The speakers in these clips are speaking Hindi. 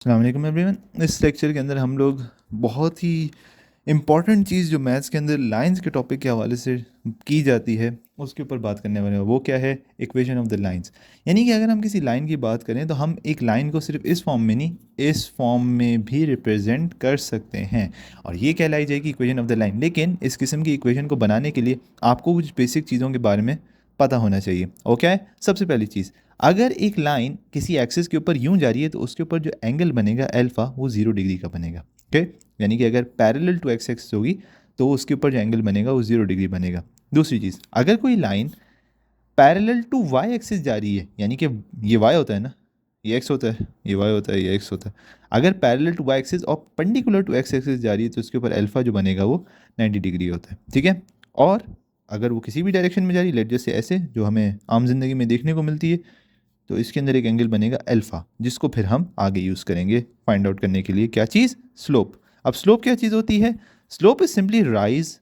अस्सलाम वालेकुम एवरीवन। इस लेक्चर के अंदर हम लोग बहुत ही इम्पॉर्टेंट चीज़ जो मैथ्स के अंदर लाइंस के टॉपिक के हवाले से की जाती है उसके ऊपर बात करने वाले हैं। वो क्या है? Equation of the lines. यानी कि अगर हम किसी लाइन की बात करें तो हम एक लाइन को सिर्फ इस फॉर्म में नहीं, इस फॉर्म में भी रिप्रेजेंट कर सकते हैं और ये कहलाई जाएगी इक्वेशन ऑफ द लाइन। लेकिन इस किस्म की इक्वेशन को बनाने के लिए आपको कुछ बेसिक चीज़ों के बारे में पता होना चाहिए। ओके, सबसे पहली चीज़, अगर एक लाइन किसी एक्सिस के ऊपर यूं जा रही है तो उसके ऊपर जो एंगल बनेगा अल्फा वो 0 डिग्री का बनेगा। ओके, यानी कि अगर पैरेलल टू एक्स एक्सिस होगी तो उसके ऊपर जो एंगल बनेगा वो 0 डिग्री बनेगा। दूसरी चीज़, अगर कोई line parallel to y axis जा रही है, यानी कि ये वाई होता है ना, ये एक्स होता है, ये वाई होता है, ये एक्स होता है। अगर पैरेलल टू वाई एक्सिस और परपेंडिकुलर टू एक्स एक्सिस जा रही है तो उसके ऊपर अल्फा जो बनेगा वो 90 डिग्री होता है। ठीक है, और अगर वो किसी भी डायरेक्शन में जा रही है, लेट जैसे ऐसे जो हमें आम जिंदगी में देखने को मिलती है, तो इसके अंदर एक एंगल बनेगा अल्फ़ा, जिसको फिर हम आगे यूज़ करेंगे फाइंड आउट करने के लिए। क्या चीज़? स्लोप। अब स्लोप क्या चीज़ होती है? Slope is simply rise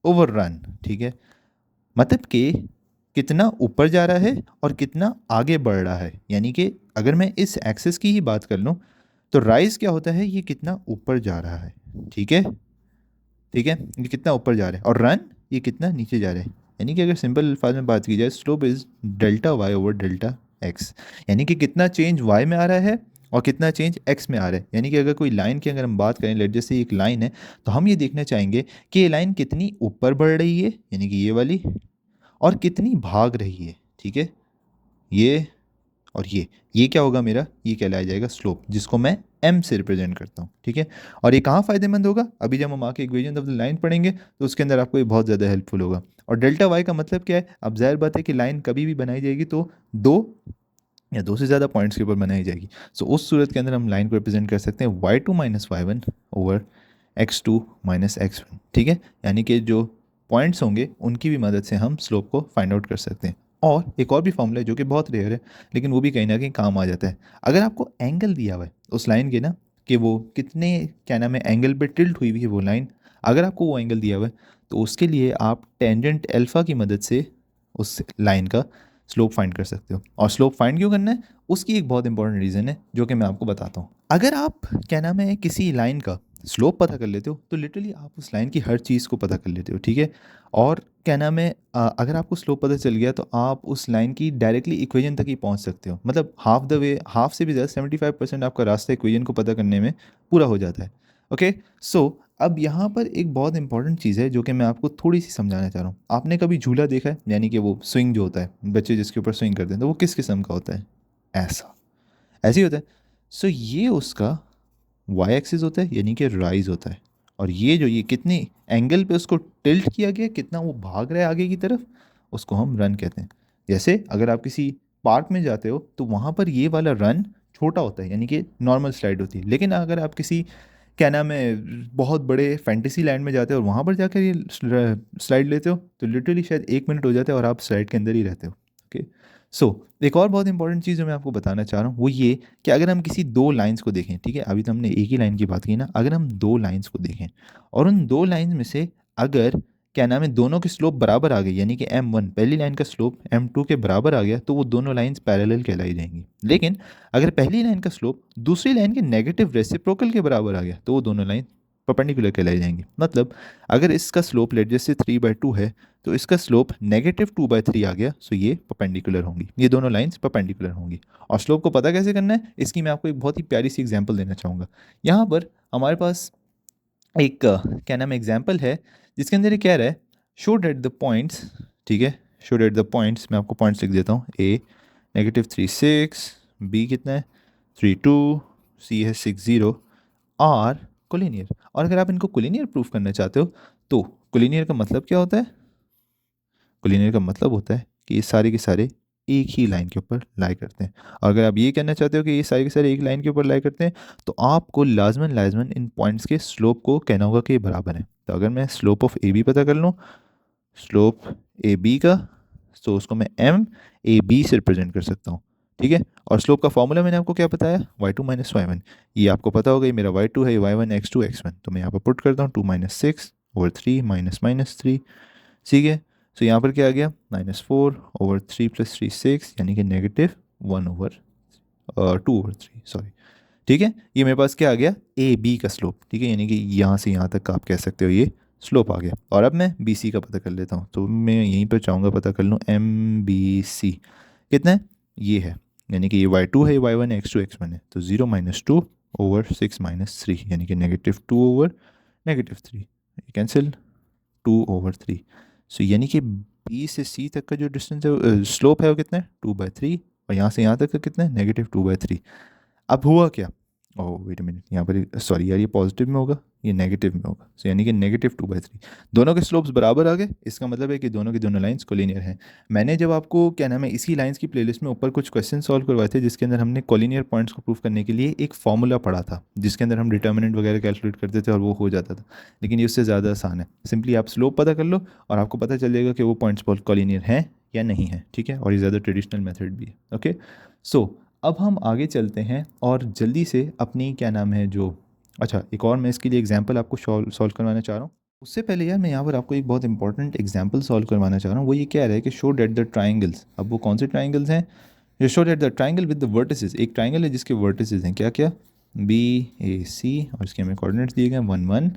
over run. ठीक है, मतलब कि कितना ऊपर जा रहा है और कितना आगे बढ़ रहा है। यानी कि अगर मैं इस एक्सिस की ही बात कर लूँ तो राइज क्या होता है? ये कितना ऊपर जा रहा है। ठीक है, ठीक है, ये कितना ऊपर जा रहा है, और रन ये कितना नीचे जा रहा है। यानी कि अगर सिंपल अल्फाज में बात की जाए, slope is delta y over delta x. यानी कि कितना चेंज वाई में आ रहा है और कितना चेंज एक्स में आ रहा है। यानी कि अगर कोई लाइन की अगर हम बात करें, लेट जैसे एक लाइन है, तो हम ये देखना चाहेंगे कि ये लाइन कितनी ऊपर बढ़ रही है, यानी कि ये वाली, और कितनी भाग रही है। ठीक है, ये और ये क्या होगा मेरा? ये कहलाया जाएगा स्लोप, जिसको मैं एम से रिप्रेजेंट करता हूँ। ठीक है, और ये कहाँ फ़ायदेमंद होगा? अभी जब हम आके इक्वेशन ऑफ द लाइन पढ़ेंगे तो उसके अंदर आपको ये बहुत ज़्यादा हेल्पफुल होगा। और डेल्टा वाई का मतलब क्या है? अब जाहिर बात है कि लाइन कभी भी बनाई जाएगी तो दो या दो से ज़्यादा पॉइंट्स के ऊपर बनाई जाएगी। सो उस सूरत के अंदर हम लाइन को रिप्रेजेंट कर सकते हैं y2 minus Y one over x2 minus x1। ठीक है, यानी कि जो पॉइंट्स होंगे उनकी भी मदद से हम स्लोप को फाइंड आउट कर सकते हैं। और एक और भी फॉर्मूला है जो कि बहुत रेयर है, लेकिन वो भी कहीं ना कहीं काम आ जाता है। अगर आपको एंगल दिया हुआ है उस लाइन के ना, कि वो कितने, क्या नाम है, एंगल पे टिल्ट हुई हुई है वो लाइन, अगर आपको वो एंगल दिया हुआ है तो उसके लिए आप टेंजेंट अल्फ़ा की मदद से उस लाइन का स्लोप फाइंड कर सकते हो। और स्लोप फाइंड क्यों करना है, उसकी एक बहुत इंपॉर्टेंट रीज़न है जो कि मैं आपको बताता हूँ। अगर आप, क्या नाम है, किसी लाइन का स्लोप पता कर लेते हो तो लिटरली आप उस लाइन की हर चीज़ को पता कर लेते हो। ठीक है, और क्या नाम है, अगर आपको स्लोप पता चल गया तो आप उस लाइन की डायरेक्टली इक्वेशन तक ही पहुंच सकते हो। मतलब हाफ द वे, हाफ से भी ज़्यादा, 75% आपका रास्ता इक्वेशन को पता करने में पूरा हो जाता है। ओके, सो अब यहाँ पर एक बहुत इंपॉर्टेंट चीज़ है जो कि मैं आपको थोड़ी सी समझाना चाह रहा हूँ। आपने कभी झूला देखा है? यानी कि वो स्विंग जो होता है, बच्चे जिसके ऊपर स्विंग करते हैं, तो वो किस किस्म का होता है? ऐसा, ऐसे ही होता है। सो ये उसका वाई एक्सिस होता है, यानी कि राइज होता है। और ये जो, ये कितने एंगल पे उसको टिल्ट किया गया, कितना वो भाग रहा है आगे की तरफ, उसको हम रन कहते हैं। जैसे अगर आप किसी पार्क में जाते हो तो वहाँ पर ये वाला रन छोटा होता है, यानी कि नॉर्मल स्लाइड होती है। लेकिन अगर आप किसी, क्या नाम है, बहुत बड़े फैंटेसी लैंड में जाते हो और वहाँ पर जाकर ये स्लाइड लेते हो तो लिटरली शायद 1 मिनट हो जाता है और आप स्लाइड के अंदर ही रहते हो। ओके, सो एक और बहुत इंपॉर्टेंट चीज़ जो मैं आपको बताना चाह रहा हूँ वो ये, कि अगर हम किसी दो लाइंस को देखें, ठीक है, अभी तो हमने एक ही लाइन की बात की ना, अगर हम दो लाइंस को देखें और उन दो लाइंस में से अगर, क्या नाम है, दोनों के स्लोप बराबर आ गए, यानी कि m1 पहली लाइन का स्लोप m2 के बराबर आ गया, तो वो दोनों लाइंस पैरेलल कहलाई जाएंगी। लेकिन अगर पहली लाइन का स्लोप दूसरी लाइन के नेगेटिव रेसिप्रोकल के बराबर आ गया तो वो दोनों लाइन परपेंडिकुलर कहलाई जाएंगी। मतलब अगर इसका स्लोप लेट जैसे 3/2 है तो इसका स्लोप -2/3 आ गया, सो ये परपेंडिकुलर होंगी, ये दोनों लाइंस परपेंडिकुलर होंगी। और स्लोप को पता कैसे करना है, इसकी मैं आपको एक बहुत ही प्यारी सी एग्जांपल देना चाहूँगा। यहाँ पर हमारे पास एक क्या नाम एग्जांपल है जिसके अंदर ये कह रहा है, शो डेट द पॉइंट्स। ठीक है, शो डेट द पॉइंट्स, मैं आपको पॉइंट्स लिख देता हूँ। ए -3 6, बी कितना है 3 2, सी है 6 0, आर कोलिनियर। और अगर आप इनको कोलिनियर प्रूफ करना चाहते हो तो कोलिनियर का मतलब क्या होता है? कोलिनियर का मतलब होता है कि ये सारे के सारे एक ही लाइन के ऊपर लाई करते हैं। और अगर आप ये कहना चाहते हो कि ये सारे के सारे एक लाइन के ऊपर लाई करते हैं तो आपको लाजमन लाजमन इन पॉइंट्स के स्लोप को कहना होगा कि ये बराबर है। तो अगर मैं स्लोप ऑफ ए बी पता कर लूँ, स्लोप ए बी का, तो उसको मैं एम ए बी से रिप्रेजेंट कर सकता हूँ। ठीक है, और स्लोप का फॉर्मूला मैंने आपको क्या बताया? y2 minus Y one. ये आपको पता होगा, ये मेरा y2 है, ये y1 x2 x1। तो मैं यहाँ पर पुट करता हूँ 2 - 6/3 -3। ठीक है, तो यहाँ पर क्या आ गया? -4/3 + 3 6, यानी कि -1/2/3, सॉरी। ठीक है, ये मेरे पास क्या आ गया, ए बी का स्लोप, ठीक है, यानी कि यहाँ से यहाँ तक का आप कह सकते हो ये स्लोप आ गया। और अब मैं बी सी का पता कर लेता हूँ, तो मैं यहीं पर चाहूँगा पता कर लूँ एम बी सी कितना है, ये है, यानी कि ये y2 है, ये y1 है, x2 x1 है, तो 0 - 2 ओवर 6 - 3 यानी कि -2 ओवर -3, कैंसिल 2 ओवर 3। सो यानी कि बी से सी तक का जो डिस्टेंस है, स्लोप है, वो कितना है 2/3, और यहाँ से यहाँ तक का कितना है -2/3। अब हुआ क्या, ओह वेट अ मिनट, यहाँ पर सॉरी यार, ये पॉजिटिव में होगा, ये नेगेटिव में होगा, सो यानी कि -2/3, दोनों के स्लोप्स बराबर आ गए, इसका मतलब है कि दोनों की दोनों लाइंस कोलिनियर हैं। मैंने जब आपको क्या नाम है इसी लाइंस की प्लेलिस्ट में ऊपर कुछ क्वेश्चन सॉल्व करवाए थे, जिसके अंदर हमने कोलिनियर पॉइंट्स को प्रूव करने के लिए एक फॉर्मूला पढ़ा था, जिसके अंदर हम डिटर्मिनेंट वगैरह कैलकुलेट करते थे और वो हो जाता था, लेकिन ये उससे ज़्यादा आसान है। सिंपली आप स्लोप पता कर लो और आपको पता चल जाएगा कि वो पॉइंट्स कोलिनियर हैं या नहीं है, ठीक है, और ये ज़्यादा ट्रेडिशनल मेथड भी है। ओके, सो अब हम आगे चलते हैं और जल्दी से अपनी क्या नाम है जो, अच्छा एक और मैं इसके लिए एग्जांपल आपको सॉल्व करवाना चाह रहा हूँ। उससे पहले यार मैं यहाँ पर आपको एक बहुत इंपॉर्टेंट एग्जांपल सॉल्व करवाना चाह रहा हूँ। वो ये कह रहा है कि शो डेट द ट्राइंगल्स, अब वो कौन से ट्राइंगल्स हैं, ये show that the triangle with the vertices, एक ट्राइंगल है जिसके वर्टिसेस हैं क्या क्या, बी ए सी, और इसके हमें कोऑर्डिनेट्स दिए गए 1 1,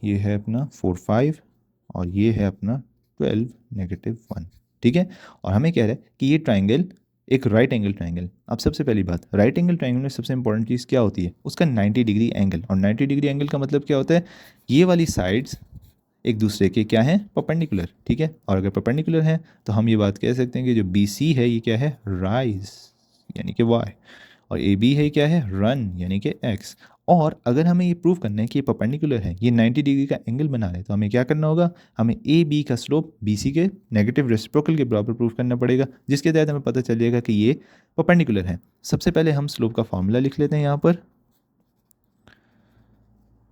ये है अपना 4 5, और ये है अपना 12 -1, ठीक है। और हमें कह रहा है कि ये ट्राइंगल एक राइट एंगल ट्राइंगल। अब सबसे पहली बात, राइट एंगल ट्राइंगल में सबसे इंपॉर्टेंट चीज़ क्या होती है, उसका 90 डिग्री एंगल, और 90 डिग्री एंगल का मतलब क्या होता है, ये वाली साइड्स एक दूसरे के क्या हैं, परपेंडिकुलर, ठीक है। और अगर परपेंडिकुलर हैं तो हम ये बात कह सकते हैं कि जो बी सी है ये क्या है, राइज यानी कि वाई, और ए बी है क्या है, रन यानी कि एक्स। और अगर हमें ये प्रूव करना है कि ये परपेंडिकुलर है, ये 90 डिग्री का एंगल बना रहे हैं, तो हमें क्या करना होगा, हमें ए बी का स्लोप बी सी के नेगेटिव रेसिप्रोकल के बराबर प्रूव करना पड़ेगा, जिसके तहत हमें पता चल जाएगा कि ये परपेंडिकुलर है। सबसे पहले हम स्लोप का फॉर्मूला लिख लेते हैं यहाँ पर,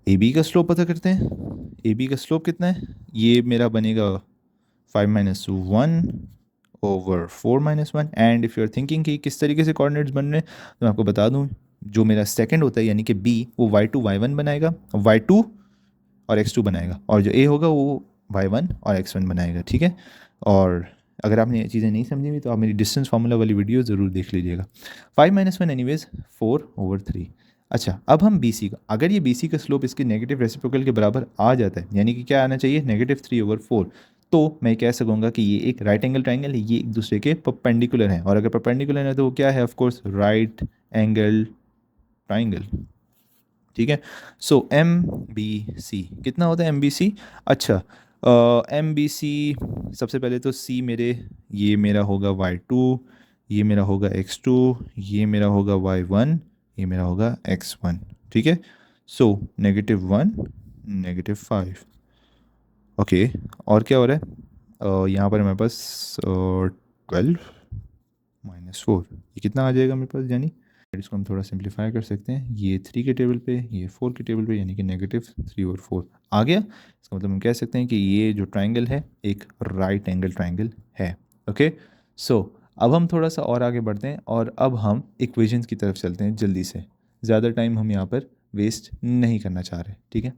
ए बी का स्लोप पता करते हैं। ए बी का स्लोप कितना है, ये मेरा बनेगा 5 - 1 over 4 - 1। And if you are thinking कि किस तरीके से कोऑर्डिनेट्स बन रहे हैं, तो मैं आपको बता दूं, जो मेरा सेकंड होता है यानी कि बी, वो y2 y1 बनाएगा, y2 और x2 बनाएगा, और जो a होगा वो y1 और x1 बनाएगा, ठीक है। और अगर आपने ये चीज़ें नहीं समझी हुई तो आप मेरी डिस्टेंस फार्मूला वाली वीडियो ज़रूर देख लीजिएगा। 5 - 1 एनीवेज 4/3। अच्छा, अब हम बी सी का, अगर ये बी सी का स्लोप इसके नेगेटिव रेसिप्रोकल के बराबर आ जाता है, यानी कि क्या आना चाहिए, -3/4, तो मैं कह सकूँगा कि ये एक राइट एंगल ट्राइंगल है, ये एक दूसरे के परपेंडिकुलर हैं, और अगर परपेंडिकुलर है तो वो क्या है, of course right angle triangle, ठीक है। सो एम बी सी कितना होता है, एम बी सी, अच्छा एम बी सी, सबसे पहले तो सी मेरे, ये मेरा होगा y2, ये मेरा होगा x2, ये मेरा होगा y1, ये मेरा होगा x1, ठीक है। सो -1 -5, ओके। और क्या हो रहा है, यहाँ पर मेरे पास 12 -4, ये कितना आ जाएगा मेरे पास, यानी इसको हम थोड़ा सिंप्लीफाई कर सकते हैं, ये 3 के टेबल पे, ये 4 के टेबल पे, यानी कि -3/4 आ गया। इसका मतलब हम कह सकते हैं कि ये जो ट्राइंगल है एक राइट एंगल ट्राइंगल है। ओके, सो अब हम थोड़ा सा और आगे बढ़ते हैं और अब हम इक्वेशंस की तरफ चलते हैं जल्दी से, ज़्यादा टाइम हम यहाँ पर वेस्ट नहीं करना चाह रहे, ठीक है।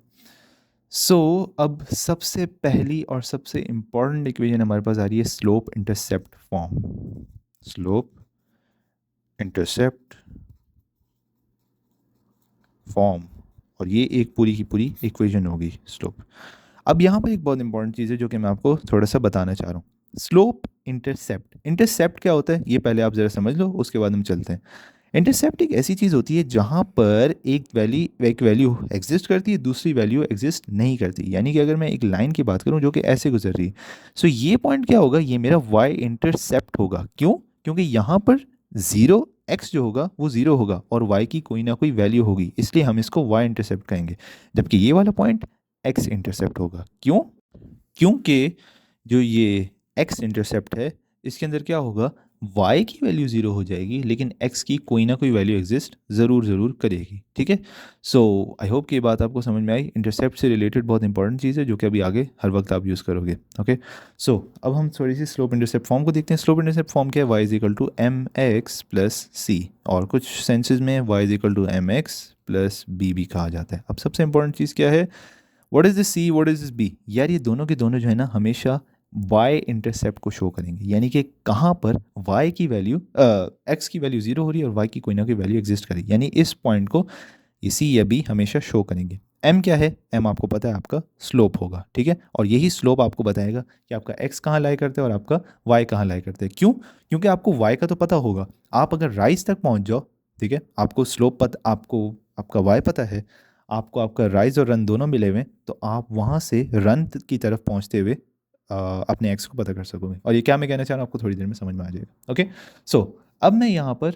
सो अब सबसे पहली और सबसे इम्पॉर्टेंट इक्वेशन हमारे पास आ रही है slope intercept form, slope intercept form, और ये एक पूरी की पूरी इक्वेशन होगी स्लोप। अब यहाँ पर एक बहुत इंपॉर्टेंट चीज़ है जो कि मैं आपको थोड़ा सा बताना चाह रहा हूँ, स्लोप इंटरसेप्ट। इंटरसेप्ट क्या होता है ये पहले आप ज़रा समझ लो, उसके बाद हम चलते हैं। इंटरसेप्ट एक ऐसी चीज़ होती है जहाँ पर एक वैल्यू एग्जिस्ट करती है, दूसरी वैल्यू एग्जिस्ट नहीं करती। यानी कि अगर मैं एक लाइन की बात करूँ जो कि ऐसे गुजर रही है, सो ये पॉइंट क्या होगा, ये मेरा वाई इंटरसेप्ट होगा। क्यों, क्योंकि यहाँ पर ज़ीरो एक्स जो होगा वो ज़ीरो होगा और वाई की कोई ना कोई वैल्यू होगी, इसलिए हम इसको वाई इंटरसेप्ट कहेंगे। जबकि ये वाला पॉइंट एक्स इंटरसेप्ट होगा। क्यों, क्योंकि जो ये एक्स इंटरसेप्ट है इसके अंदर क्या होगा, y की वैल्यू ज़ीरो हो जाएगी लेकिन x की कोई ना कोई वैल्यू एग्जिस्ट ज़रूर करेगी, ठीक है। सो आई होप कि ये बात आपको समझ में आई। इंटरसेप्ट से रिलेटेड बहुत इंपॉर्टेंट चीज़ है जो कि अभी आगे हर वक्त आप यूज़ करोगे। ओके, सो अब हम थोड़ी सी स्लोप इंटरसेप्ट फॉर्म को देखते हैं। स्लोप इंटरसेप्ट फॉर्म क्या है, y is equal to M x plus C, और कुछ सेंसेज में y is equal to M x plus B भी कहा जाता है। अब सबसे इंपॉर्टेंट चीज़ क्या है, what is this c, what is this b, यार ये दोनों के दोनों जो है ना हमेशा वाई इंटरसेप्ट को शो करेंगे, यानी कि कहाँ पर वाई की वैल्यू एक्स की वैल्यू जीरो हो रही है और वाई की कोई ना कोई वैल्यू एग्जिस्ट करेगी, यानी इस पॉइंट को इसी या बी हमेशा शो करेंगे। एम क्या है? एम आपको पता है आपका स्लोप होगा, ठीक है, और यही स्लोप आपको बताएगा कि आपका एक्स कहाँ लाई करता है और आपका वाई कहाँ लाई करता है। क्यों? क्योंकि आपको वाई का तो पता होगा, आप अगर राइज तक पहुँच जाओ, ठीक है, आपको स्लोप पता, आपको आपका वाई पता है, आपको आपका राइज और रन दोनों मिले हुए हैं, तो आप वहाँ से रन की तरफ पहुँचते हुए अपने एक्स को पता कर सकोगे। और ये क्या मैं कहना चाह रहा हूँ आपको थोड़ी देर में समझ में आ जाएगा। ओके, सो अब मैं यहाँ पर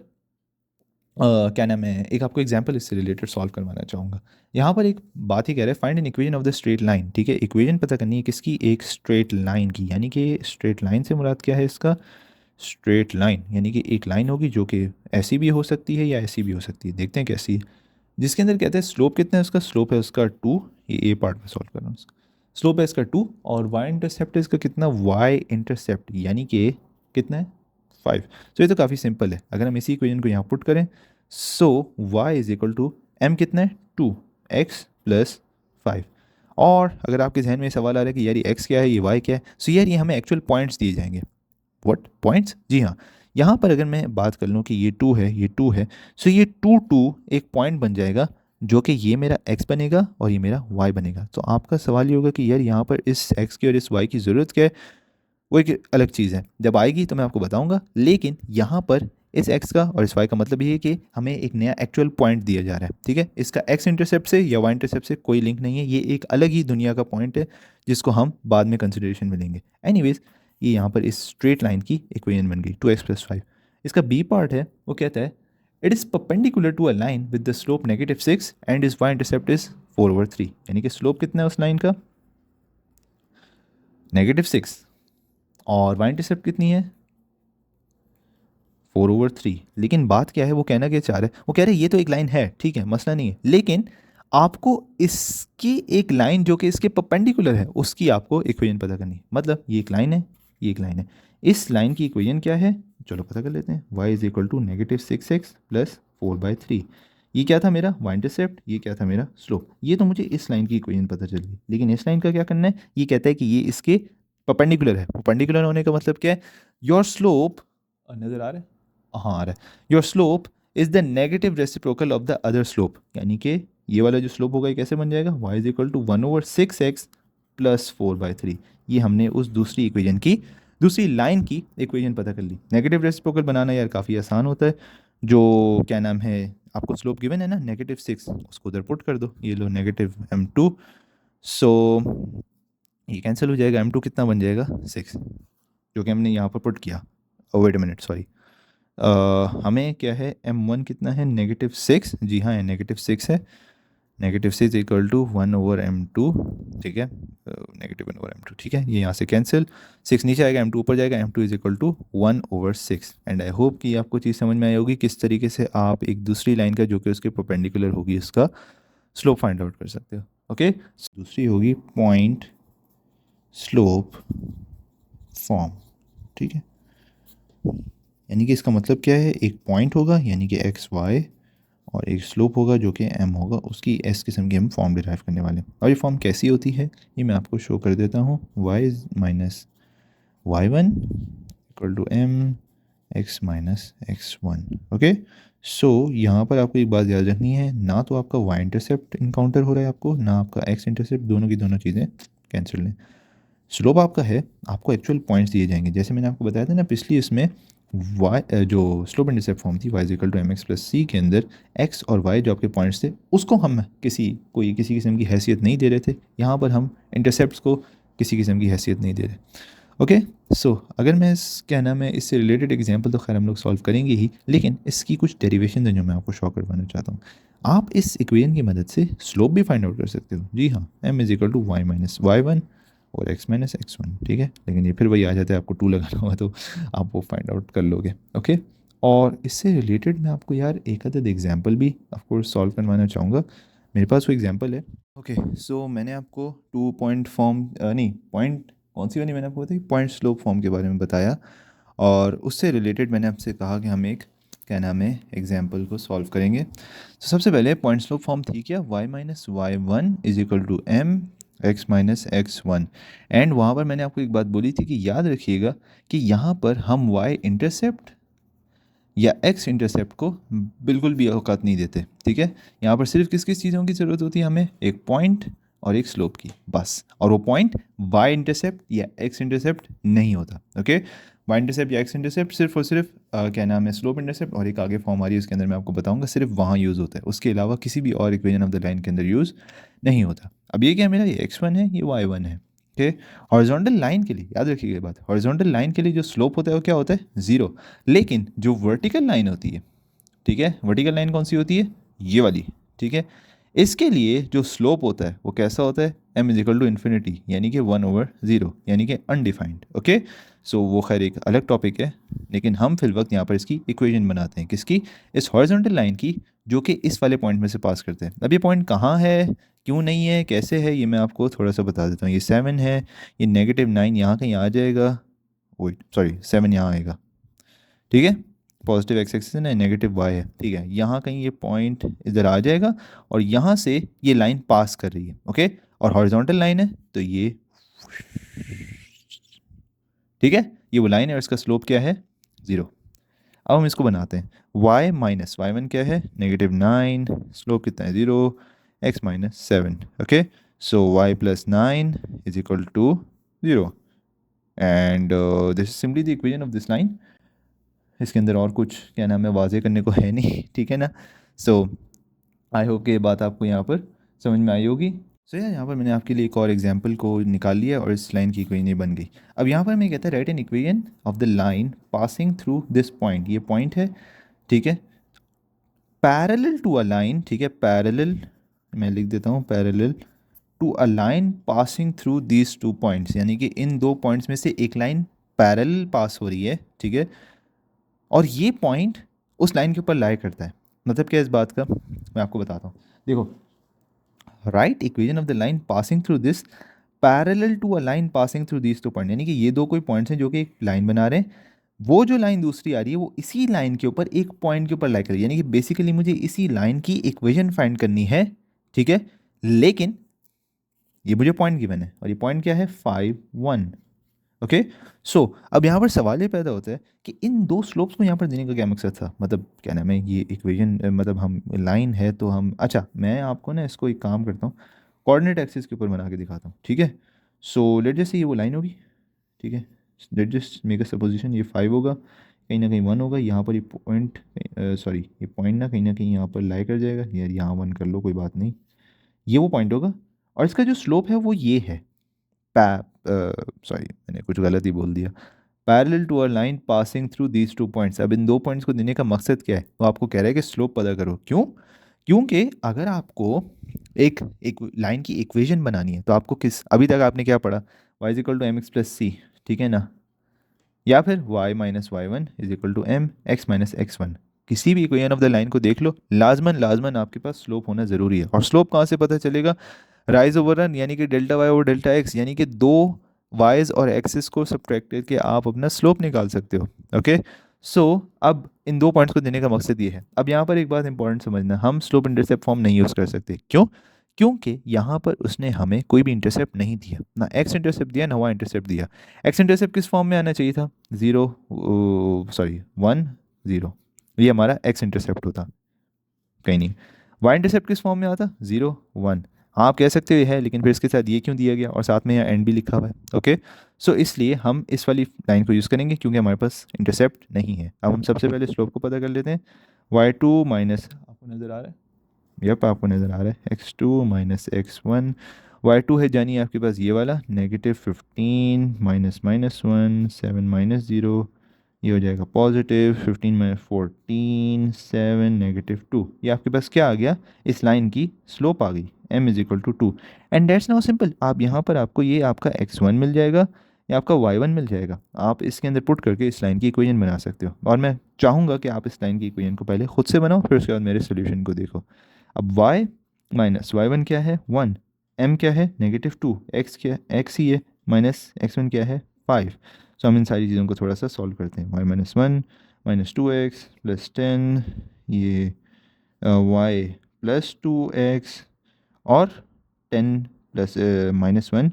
क्या नाम है, एक आपको एग्जांपल इससे रिलेटेड सॉल्व करवाना चाहूँगा। यहाँ पर एक बात ही कह रहे हैं, find N equation of the straight line, ठीक है, इक्वेशन पता करनी है किसकी? एक स्ट्रेट लाइन की, यानी कि स्ट्रेट लाइन से मुराद क्या है इसका? स्ट्रेट लाइन यानी कि एक लाइन होगी जो कि ऐसी भी हो सकती है या ऐसी भी हो सकती है। देखते हैं कैसी है, जिसके अंदर कहते हैं स्लोप कितना है उसका? स्लोप है उसका 2, ये ए पार्ट में सॉल्व कर रहा हूँ उसका। स्लोप है इसका 2 और वाई इंटरसेप्ट है इसका कितना? वाई इंटरसेप्ट यानी कि कितना है? 5। तो ये तो काफ़ी सिंपल है, अगर हम इसी इक्वेशन को यहाँ पुट करें, so Y is equal to M कितना है? 2x+5। और अगर आपके जहन में सवाल आ रहा है कि यार ये एक्स क्या है, ये वाई क्या है, सो यार ये हमें एक्चुअल पॉइंट्स दिए जाएंगे। What points? जी हाँ, यहाँ पर अगर मैं बात कर लूँ कि ये 2 है, ये 2 है, सो ये 2 एक पॉइंट बन जाएगा जो कि ये मेरा x बनेगा और ये मेरा y बनेगा। तो आपका सवाल ये होगा कि यार यहाँ पर इस x की और इस y की ज़रूरत क्या है? वो एक अलग चीज़ है, जब आएगी तो मैं आपको बताऊंगा, लेकिन यहाँ पर इस x का और इस y का मतलब ये है कि हमें एक नया एक्चुअल पॉइंट दिया जा रहा है, ठीक है, इसका x इंटरसेप्ट से या y इंटरसेप्ट से कोई लिंक नहीं है, ये एक अलग ही दुनिया का पॉइंट है जिसको हम बाद में कंसिडरेशन में लेंगे। एनीवेज, ये यहाँ पर इस स्ट्रेट लाइन की इक्वेशन बन गई 2x+5। इसका बी पार्ट है, वो कहता है it is perpendicular to a line with the slope -6 and is y intercept is 4/3, यानी कि स्लोप कितना है उस लाइन का? -6 और y इंटरसेप्ट कितनी है? 4/3। लेकिन बात क्या है, वो कहना क्या चाह रहा है? वो कह रहे हैं ये तो एक लाइन है, ठीक है, मसला नहीं है, लेकिन आपको इसकी एक लाइन जो कि इसके परपेंडिकुलर है उसकी आपको इक्वेशन पता करनी है। मतलब ये एक लाइन है, ये एक लाइन है, इस लाइन की इक्वेशन क्या है? चलो पता कर लेते हैं। y is equal to -6x+4/3। ये क्या था मेरा? y इंटरसेप्ट, ये क्या था मेरा? स्लोप। ये तो मुझे इस लाइन की इक्वेशन पता चल गई, लेकिन इस लाइन का क्या करना है? ये कहता है कि ये इसके परपेंडिकुलर है। परपेंडिकुलर होने का मतलब क्या है? योर स्लोप, नज़र आ रहा है? हाँ आ रहा है। Your slope is the negative reciprocal of the other slope, यानी कि ये वाला जो स्लोप होगा ये कैसे बन जाएगा? y is equal to 1/6x+4/3। ये हमने उस दूसरी इक्वेशन की, दूसरी लाइन की इक्वेशन पता कर ली। नेगेटिव रेसिप्रोकल बनाना यार काफ़ी आसान होता है। जो क्या नाम है, आपको स्लोप गिवन है ना -6, उसको उधर पुट कर दो, ये लो -m2। सो ये कैंसिल हो जाएगा, m2 कितना बन जाएगा? 6, जो कि हमने यहाँ पर पुट किया। वेट अ मिनट, सॉरी, हमें क्या है? m1 कितना है? -6। जी हाँ, -6 है। -6 इक्वल टू 1/m2, ठीक है, -1/m2, ठीक है, ये यहाँ से कैंसिल, 6 नीचे आएगा, m2 ऊपर जाएगा, m2 is equal to 1/6। And I hope कि आपको चीज़ समझ में आई होगी किस तरीके से आप एक दूसरी लाइन का जो कि उसके परपेंडिकुलर होगी उसका स्लोप फाइंड आउट कर सकते हो। ओके, दूसरी होगी पॉइंट स्लोप फॉर्म, ठीक है, यानी कि इसका मतलब क्या है? एक पॉइंट होगा यानी कि एक्स वाई, और एक स्लोप होगा जो कि एम होगा, उसकी एस किस्म की हम फॉर्म डिराइव करने वाले हैं। और ये फॉर्म कैसी होती है ये मैं आपको शो कर देता हूँ। Y minus y1 equal to M x minus x1। Okay, so यहाँ पर आपको एक बात याद रखनी है, ना तो आपका y इंटरसेप्ट इनकाउंटर हो रहा है आपको, ना आपका x इंटरसेप्ट, दोनों की दोनों चीज़ें कैंसिल हैं। स्लोप आपका है, आपको एक्चुअल पॉइंट्स दिए जाएंगे, जैसे मैंने आपको बताया था ना पिछली इसमें, वाई जो स्लोप इंटरसेप्ट फॉर्म थी, y is equal to mx+c के अंदर x और y जो आपके पॉइंट्स थे उसको हम किसी किस्म की हैसियत नहीं दे रहे थे। यहाँ पर हम इंटरसेप्ट्स को किसी किस्म की हैसियत नहीं दे रहे। ओके, सो अगर मैं क्या नाम है, इससे रिलेटेड एग्जांपल तो खैर हम लोग सॉल्व करेंगे ही, लेकिन इसकी कुछ डेरिवेशन है जो मैं आपको शो करवाना चाहता हूँ। आप इस इक्वेशन की मदद से स्लोप भी फाइंड आउट कर सकते हो। जी हाँ, m is equal to y minus y1 और x माइनस x1, ठीक है, लेकिन ये फिर वही आ जाता है, आपको 2 लगाना होगा तो आप वो फाइंड आउट कर लोगे। ओके, और इससे रिलेटेड मैं आपको यार एक आध एग्जाम्पल भी ऑफकोर्स सॉल्व करवाना चाहूँगा। मेरे पास वो एग्जाम्पल है। ओके, सो मैंने आपको 2 पॉइंट फॉर्म नहीं, पॉइंट कौन सी वाली मैंने आपको बताई? पॉइंट स्लोप फॉर्म के बारे में बताया, और उससे रिलेटेड मैंने आपसे कहा कि हम एक क्या नाम है एग्जाम्पल को सॉल्व करेंगे। तो सबसे पहले पॉइंट स्लोप फॉर्म थी क्या? y minus y1 is equal to m x minus x one. And वहाँ पर मैंने आपको एक बात बोली थी कि याद रखिएगा कि यहाँ पर हम वाई इंटरसेप्ट या एक्स इंटरसेप्ट को बिल्कुल भी औकात नहीं देते, ठीक है। यहाँ पर सिर्फ किस किस चीज़ों की ज़रूरत होती है हमें, एक पॉइंट और एक स्लोप की, बस। और वो पॉइंट वाई इंटरसेप्ट या एक्स इंटरसेप्ट नहीं होता, ओके। वाई इंटरसेप्ट या एक्स इंटरसेप्ट सिर्फ और सिर्फ क्या नाम है, स्लोप इंटरसेप्ट, और एक आगे फॉर्म आ रही है उसके अंदर मैं आपको बताऊंगा, सिर्फ वहाँ यूज़ होता है, उसके अलावा किसी भी और इक्वेशन ऑफ द लाइन के अंदर यूज़ नहीं होता। अब ये क्या मेरा, ये एक्स वन है, ये वाई वन है, ओके। हॉरिजॉन्टल लाइन के लिए याद रखिएगा बात, हॉरिजॉन्टल लाइन के लिए जो स्लोप होता है वो क्या होता है, ज़ीरो। लेकिन जो वर्टिकल लाइन होती है, ठीक है, वर्टिकल लाइन कौन सी होती है, ये वाली, ठीक है। इसके लिए जो स्लोप होता है वो कैसा होता है, m is equal to infinity, यानी कि 1/0, यानी कि अनडिफाइंड, ओके। सो वो खैर एक अलग टॉपिक है, लेकिन हम फिल वक्त यहाँ पर इसकी इक्वेशन बनाते हैं, किसकी, इस हॉरिजॉन्टल लाइन की, जो कि इस वाले पॉइंट में से पास करते हैं। अब ये पॉइंट कहाँ है, क्यों नहीं है, कैसे है, ये मैं आपको थोड़ा सा बता देता हूँ। ये 7 है, ये -9 यहाँ कहीं आ जाएगा, वेट सॉरी 7 यहाँ आएगा, ठीक है। पॉजिटिव एक्स एक्सिस है ना, नेगेटिव वाई है, ठीक है। यहाँ कहीं ये पॉइंट इधर आ जाएगा और यहाँ से ये लाइन पास कर रही है, ओके। और हॉरिजॉन्टल लाइन है तो ये, ठीक है, ये वो लाइन है और इसका स्लोप क्या है, 0। अब हम इसको बनाते हैं, y माइनस वाई वन क्या है, -9, स्लोप कितना है, 0, x minus 7, okay. So y plus 9 is equal to 0, and this is simply the equation of this line. इसके अंदर और कुछ क्या नाम है वाजे करने को है नहीं, ठीक है ना। सो आई होप कि ये बात आपको यहाँ पर समझ में आई होगी। सो यार यहाँ पर मैंने आपके लिए एक और एग्जांपल को निकाल लिया और इस लाइन की इक्वेशन बन गई। अब यहाँ पर मैं कहता है right N equation of the line passing through this point, ये पॉइंट है, ठीक है, पैरेलल टू अ लाइन, ठीक है, पैरेलल, मैं लिख देता हूँ parallel to a line passing through these two points, यानी कि इन दो पॉइंट्स में से एक लाइन पैरेलल पास हो रही है, ठीक है, और ये पॉइंट उस लाइन के ऊपर लाई करता है। मतलब क्या इस बात का, मैं आपको बताता हूँ, देखो, write equation of the line passing through this parallel to a line passing through these two point, यानी कि ये दो कोई पॉइंट्स हैं जो कि एक लाइन बना रहे हैं, वो जो लाइन दूसरी आ रही है वो इसी लाइन के ऊपर एक पॉइंट के ऊपर लाई कर रही है, यानी कि बेसिकली मुझे इसी लाइन की इक्वेशन फाइंड करनी है, ठीक है। लेकिन ये मुझे पॉइंट गिवन है और ये पॉइंट क्या है, 5 1, ओके। सो अब यहाँ पर सवाल ये पैदा होता है कि इन दो स्लोप्स को यहाँ पर देने का क्या मकसद था, मतलब क्या नाम है, ये इक्वेशन मतलब हम लाइन है तो हम, अच्छा मैं आपको ना इसको एक काम करता हूँ, कोऑर्डिनेट एक्सिस के ऊपर बना के दिखाता हूँ, ठीक है। सो लेट जस्ट से ये वो लाइन होगी, ठीक है, let just make a supposition, ये 5 होगा, कहीं ना कहीं 1 होगा, यहाँ पर ये पॉइंट, सॉरी ये पॉइंट ना कहीं यहाँ पर लाई कर जाएगा, यार यहाँ 1 कर लो कोई बात नहीं, ये वो पॉइंट होगा, और इसका जो स्लोप है वो ये है, सॉरी मैंने कुछ गलत ही बोल दिया, parallel to a line passing through these two points. अब इन दो पॉइंट्स को देने का मकसद क्या है, वो आपको कह रहा है कि स्लोप पता करो, क्यों, क्योंकि अगर आपको एक एक लाइन की इक्वेशन बनानी है तो आपको किस, अभी तक आपने क्या पढ़ा, y is equal to M x plus सी, ठीक है ना, या फिर y minus Y one is equal to M x minus x one. किसी भी इक्वेशन ऑफ द लाइन को देख लो, लाजमन लाजमन आपके पास स्लोप होना ज़रूरी है। और स्लोप कहाँ से पता चलेगा, राइज ओवर रन, यानी कि delta y over delta x, यानी कि दो वाइज और एक्सिस को सब्ट्रैक्ट करके आप अपना स्लोप निकाल सकते हो, ओके। सो अब इन दो पॉइंट्स को देने का मकसद ये है। अब यहाँ पर एक बात इंपॉर्टेंट समझना, हम स्लोप इंटरसेप्ट फॉर्म नहीं यूज़ कर सकते, क्यों, क्योंकि यहाँ पर उसने हमें कोई भी इंटरसेप्ट नहीं दिया, ना एक्स इंटरसेप्ट दिया ना वाई इंटरसेप्ट दिया। एक्स इंटरसेप्ट किस फॉर्म में आना चाहिए था, 0 सॉरी 1 0, ये हमारा एक्स इंटरसेप्ट होता, कहीं नहीं। वाई इंटरसेप्ट किस फॉर्म में आता, 0 1, हाँ आप कह सकते हो ये है, लेकिन फिर इसके साथ ये क्यों दिया गया और साथ में यहाँ एंड भी लिखा हुआ है, ओके। सो इसलिए हम इस वाली लाइन को यूज़ करेंगे क्योंकि हमारे पास इंटरसेप्ट नहीं है। अब हम सबसे पहले स्लोप को पता कर लेते हैं, y2 माइनस, आपको नज़र आ रहा है, यप आपको नज़र आ रहा है, x2 माइनस x1, y2 है जानी आपके पास ये वाला -15 माइनस माइनस 1 7 माइनस 0, ये हो जाएगा पॉजिटिव 15 माइनस 14 7 -2, ये आपके पास क्या आ गया, इस लाइन की स्लोप आ गई, m is equal to 2। And that's now simple, आप यहाँ पर आपको ये आपका x1 मिल जाएगा या आपका y1 मिल जाएगा, आप इसके अंदर पुट करके इस लाइन की इक्वेशन बना सकते हो। और मैं चाहूँगा कि आप इस लाइन की इक्वेशन को पहले खुद से बनाओ, फिर उसके बाद मेरे सोल्यूशन को देखो। अब y माइनस वाई वन क्या है 1, m क्या है -2, x क्या, x ही है, माइनस x1 क्या है 5। सो हम इन सारी चीज़ों को थोड़ा सा सॉल्व करते हैं, y minus 1 minus 2x plus 10, ये y प्लस 2x और 10 प्लस -1,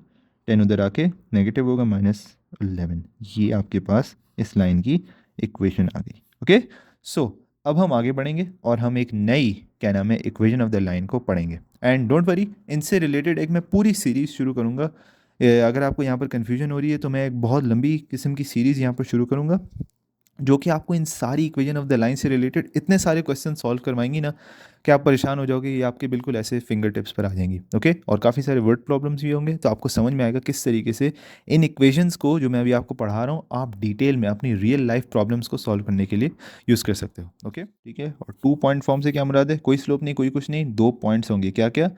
10 उधर आके नेगेटिव होगा -11। ये आपके पास इस लाइन की इक्वेशन आ गई। ओके, सो अब हम आगे बढ़ेंगे और हम एक नई क्या नाम है इक्वेशन ऑफ द लाइन को पढ़ेंगे। एंड डोंट वरी, इनसे रिलेटेड एक मैं पूरी सीरीज़ शुरू करूँगा। अगर आपको यहाँ पर कन्फ्यूजन हो रही है तो मैं एक बहुत लंबी किस्म की सीरीज़ यहाँ पर शुरू करूँगा जो कि आपको इन सारी इक्वेशन ऑफ द लाइन से रिलेटेड इतने सारे क्वेश्चन सॉल्व करवाएंगी ना कि आप परेशान हो जाओगे। ये आपके बिल्कुल ऐसे फिंगर टिप्स पर आ जाएंगी। ओके, और काफ़ी सारे वर्ड प्रॉब्लम्स भी होंगे, तो आपको समझ में आएगा किस तरीके से इन इक्वेशंस को जो मैं अभी आपको पढ़ा रहा हूँ आप डिटेल में अपनी रियल लाइफ प्रॉब्लम्स को सॉल्व करने के लिए यूज़ कर सकते हो। ओके, ठीक है। और 2 पॉइंट फॉर्म से क्या मुराद है? कोई स्लोप नहीं, कोई कुछ नहीं, 2 पॉइंट्स होंगे। क्या क्या?